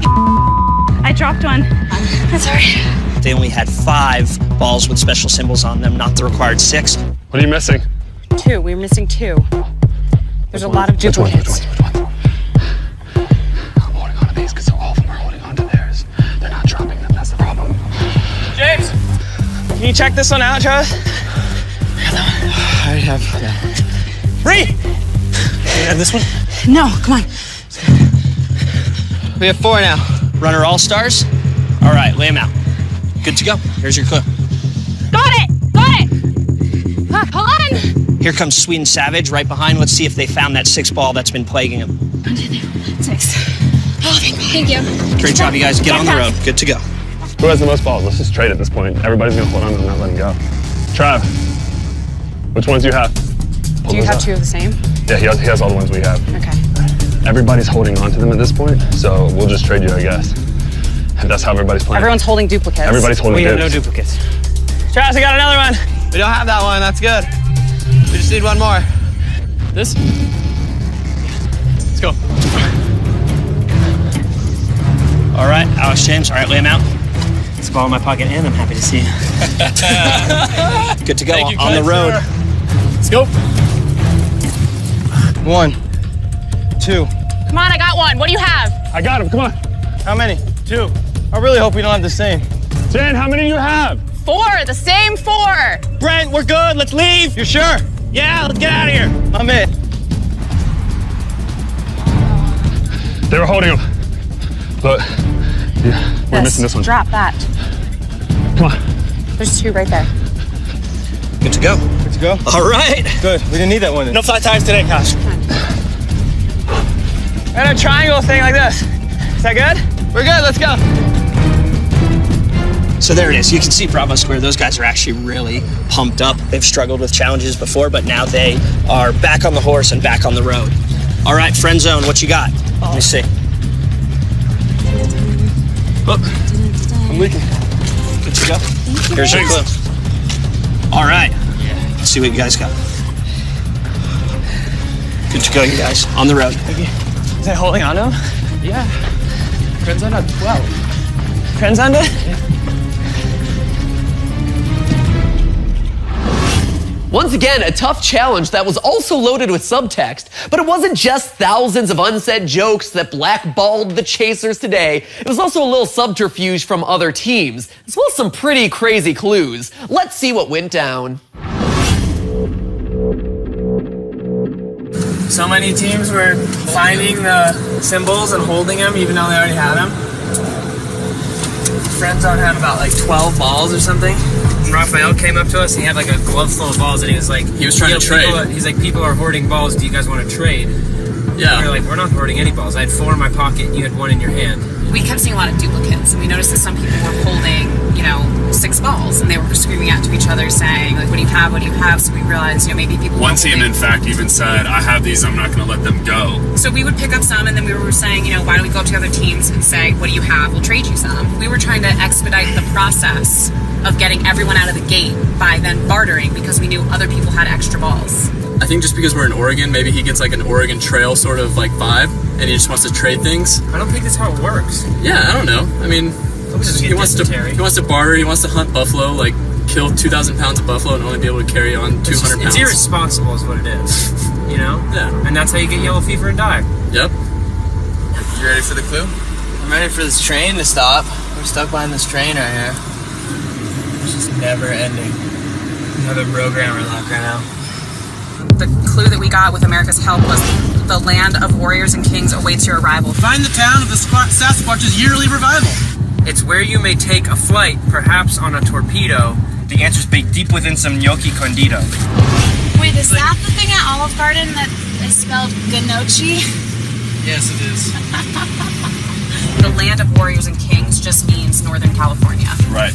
I dropped one. I'm sorry. They only had 5 balls with special symbols on them, not the required 6. What are you missing? 2. We're missing 2. There's a lot of duplicates. Which one? I'm holding on to these because all of them are holding on to theirs. They're not dropping them, that's the problem. James, can you check this one out, Travis? I have that. Bree! You have this one? No, come on. We have 4 now. Runner all-stars? All right, lay them out. Good to go. Here's your clue. Got it! Hold on! Here comes Sweet and Savage right behind. Let's see if they found that 6 ball that's been plaguing them. 1, 2, 3, 4, 6. Oh, thank you. Great job, you guys. Get on the road. Good to go. Who has the most balls? Let's just trade at this point. Everybody's gonna hold on to them, not letting go. Trav, which ones do you have? Do you have 2 of the same? Yeah, he has all the ones we have. Okay. Everybody's holding on to them at this point, so we'll just trade you, I guess. And that's how everybody's playing. Everyone's holding duplicates. Everybody's holding We have dibs. no duplicates. Travis, I got another one. We don't have that one, that's good. We just need one more. This? Let's go. All right, Alex James. All right, lay them out. It's a ball in my pocket, and I'm happy to see you. Good to go. Thank you, On the road. Let's go. 1, 2. Come on, I got one. What do you have? I got him, come on. How many? 2. I really hope we don't have the same. Jen, how many do you have? 4, the same 4. Brent, we're good. Let's leave. You're sure? Yeah, let's get out of here. I'm in. They were holding them. But yeah, we're missing this one. Drop that. Come on. There's 2 right there. Good to go. Good to go? All right. Good. We didn't need that one then. No flat tires today, Josh. And a triangle thing like this. Is that good? We're good. Let's go. So there it is. You can see Bravo Square. Those guys are actually really pumped up. They've struggled with challenges before, but now they are back on the horse and back on the road. All right, friend zone, what you got? Let me see. Oh, I'm leaking. Good to go. Here's your clue. All right. Let's see what you guys got. Good to go, you guys. On the road. Is that holding on to him? Yeah. Friends on 12. Friends on it? Once again, a tough challenge that was also loaded with subtext, but it wasn't just thousands of unsaid jokes that blackballed the chasers today. It was also a little subterfuge from other teams, as well as some pretty crazy clues. Let's see what went down. So many teams were finding the symbols and holding them even though they already had them. Friend zone had about like 12 balls or something. And Raphael came up to us and he had like a glove full of balls and he was like, He was trying to trade. He's like, people are hoarding balls, do you guys want to trade? Yeah. And we were like, we're not hoarding any balls. I had 4 in my pocket and you had 1 in your hand. we kept seeing a lot of duplicates, and we noticed that some people were holding, 6 balls, and they were screaming out to each other saying, like, what do you have, what do you have? So we realized, maybe people One team, in fact, even said, I have these, I'm not going to let them go. So we would pick up some, and then we were saying, why don't we go up to other teams and say, what do you have? We'll trade you some. We were trying to expedite the process of getting everyone out of the gate by then bartering because we knew other people had extra balls. I think just because we're in Oregon, maybe he gets like an Oregon Trail sort of like vibe, and he just wants to trade things. I don't think that's how it works. Yeah, I don't know. I mean, he wants to barter. He wants to hunt buffalo, like kill 2,000 pounds of buffalo and only be able to carry on 200 pounds. It's irresponsible, is what it is. Yeah. And that's how you get yellow fever and die. Yep. You ready for the clue? I'm ready for this train to stop. We're stuck behind this train right here. It's just never ending. Another programmer lock right now. The clue that we got with America's help was the land of warriors and kings awaits your arrival. Find the town of the Sasquatch's yearly revival. It's where you may take a flight, perhaps on a torpedo. The answer's baked deep within some gnocchi condito. Wait, is that the thing at Olive Garden that is spelled Gnocchi? Yes, it is. The land of warriors and kings just means Northern California. Right.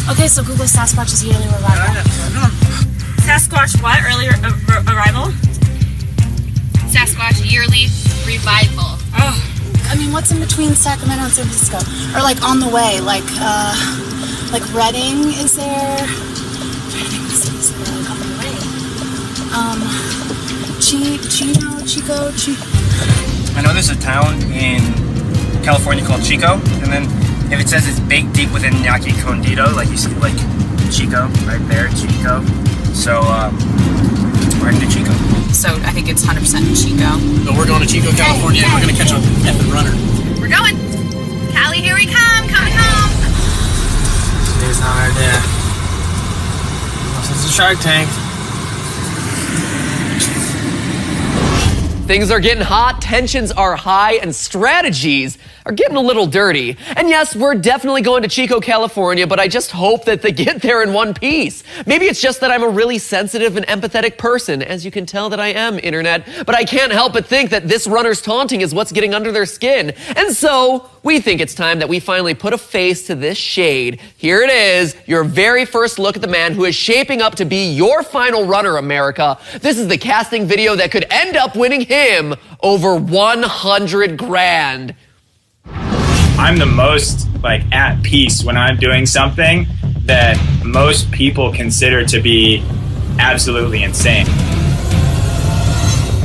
Okay, so Google Sasquatch's yearly revival. Sasquatch what? Earlier arrival? Sasquatch yearly revival. Oh. I mean, what's in between Sacramento and San Francisco? Or like on the way, like Redding is there? I'm trying to think of cities that are like on the way. Chico. I know there's a town in California called Chico, and then if it says it's baked deep within gnocchi condito, like you see, like Chico right there, Chico. So we're heading to Chico. So I think it's 100% Chico. But we're going to Chico, California, and we're going to catch a effing runner. We're going. Callie, here we come. Coming home. Today's not our day. This is a Shark Tank. Things are getting hot, tensions are high, and strategies are getting a little dirty. And yes, we're definitely going to Chico, California, but I just hope that they get there in one piece. Maybe it's just that I'm a really sensitive and empathetic person, as you can tell that I am, internet, but I can't help but think that this runner's taunting is what's getting under their skin. And so, we think it's time that we finally put a face to this shade. Here it is, your very first look at the man who is shaping up to be your final runner, America. This is the casting video that could end up winning him over 100 grand. I'm the most at peace when I'm doing something that most people consider to be absolutely insane.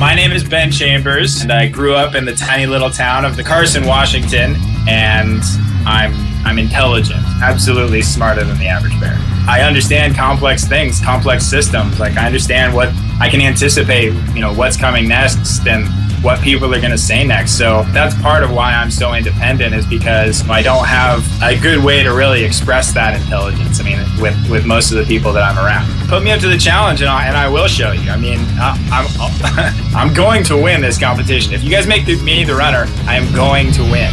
My name is Ben Chambers, and I grew up in the tiny little town of the Carson, Washington, and I'm intelligent, absolutely smarter than the average bear. I understand complex things, complex systems. I understand what I can anticipate, what's coming next and what people are going to say next. So that's part of why I'm so independent, is because I don't have a good way to really express that intelligence. With most of the people that I'm around. Put me up to the challenge and I will show you. I'm going to win this competition. If you guys make me the runner, I am going to win.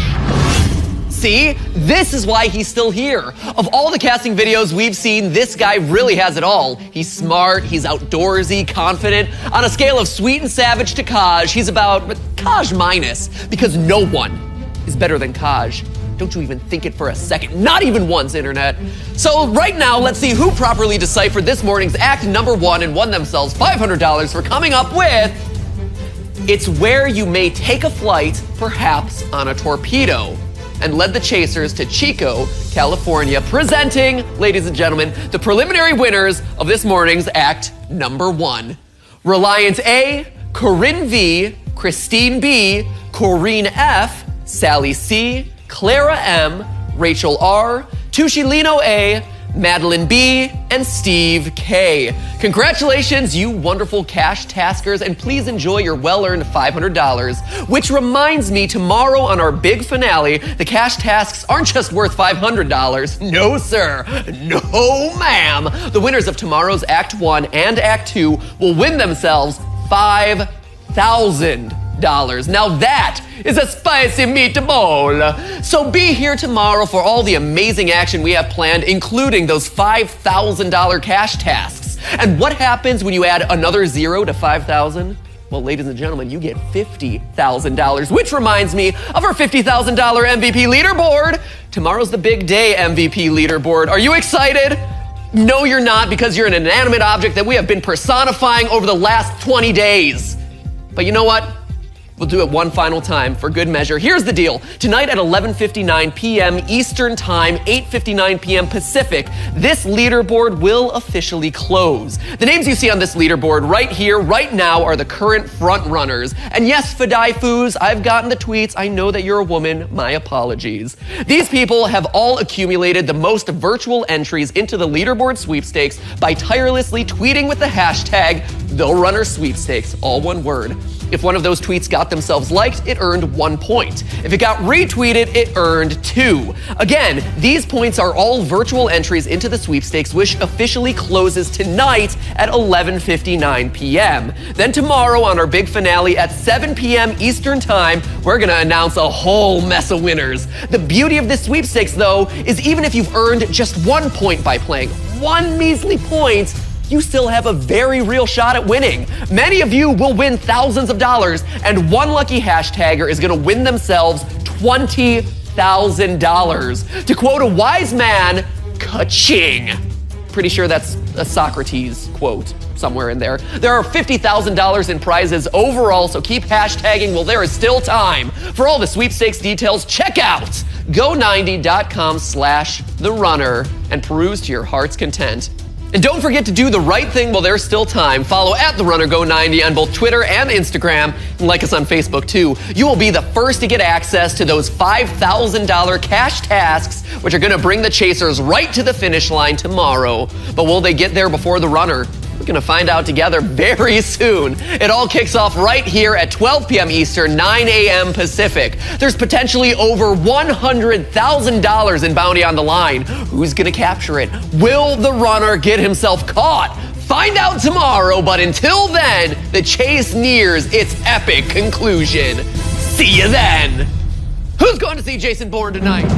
See, this is why he's still here. Of all the casting videos we've seen, this guy really has it all. He's smart, he's outdoorsy, confident. On a scale of sweet and savage to Kaj, he's about Kaj minus, because no one is better than Kaj. Don't you even think it for a second, not even once, internet. So right now, let's see who properly deciphered this morning's act number 1 and won themselves $500 for coming up with "It's where you may take a flight, perhaps on a torpedo," and led the chasers to Chico, California, presenting, ladies and gentlemen, the preliminary winners of this morning's act number 1. Reliance A, Corinne V, Christine B, Corrine F, Sally C, Clara M, Rachel R, Tushilino A, Madeline B, and Steve K. Congratulations, you wonderful cash taskers, and please enjoy your well-earned $500. Which reminds me, tomorrow on our big finale, the cash tasks aren't just worth $500. No, sir. No, ma'am. The winners of tomorrow's Act 1 and Act 2 will win themselves $5,000. Now that is a spicy meatball. So be here tomorrow for all the amazing action we have planned, including those $5,000 cash tasks. And what happens when you add another 0 to 5,000? well, ladies and gentlemen, you get $50,000, which reminds me of our $50,000 MVP leaderboard. Tomorrow's the big day MVP leaderboard. Are you excited? No, you're not, because you're an inanimate object that we have been personifying over the last 20 days. But you know what? We'll do it one final time for good measure. Here's the deal. Tonight at 11:59 p.m. Eastern Time, 8:59 p.m. Pacific, this leaderboard will officially close. The names you see on this leaderboard right here, right now, are the current front runners. And yes, Fadai Foos, I've gotten the tweets. I know that you're a woman. My apologies. These people have all accumulated the most virtual entries into the leaderboard sweepstakes by tirelessly tweeting with the hashtag #TheRunnerSweepstakes, all one word. If one of those tweets got themselves liked, it earned 1 point. If it got retweeted, it earned 2. Again, these points are all virtual entries into the sweepstakes, which officially closes tonight at 11:59 p.m. Then tomorrow on our big finale at 7 p.m. Eastern Time, we're gonna announce a whole mess of winners. The beauty of this sweepstakes, though, is even if you've earned just 1 point by playing, 1 measly point, you still have a very real shot at winning. Many of you will win thousands of dollars, and one lucky hashtagger is gonna win themselves $20,000. To quote a wise man, ka-ching. Pretty sure that's a Socrates quote somewhere in there. There are $50,000 in prizes overall, so keep hashtagging while there is still time. For all the sweepstakes details, check out go90.com/therunner and peruse to your heart's content. And don't forget to do the right thing while there's still time. Follow @TheRunnerGo90 on both Twitter and Instagram, and like us on Facebook too. You will be the first to get access to those $5,000 cash tasks, which are gonna bring the chasers right to the finish line tomorrow. But will they get there before the runner? We're gonna find out together very soon. It all kicks off right here at 12 p.m. Eastern, 9 a.m. Pacific. There's potentially over $100,000 in bounty on the line. Who's gonna capture it? Will the runner get himself caught? Find out tomorrow, but until then, the chase nears its epic conclusion. See you then. Who's going to see Jason Bourne tonight?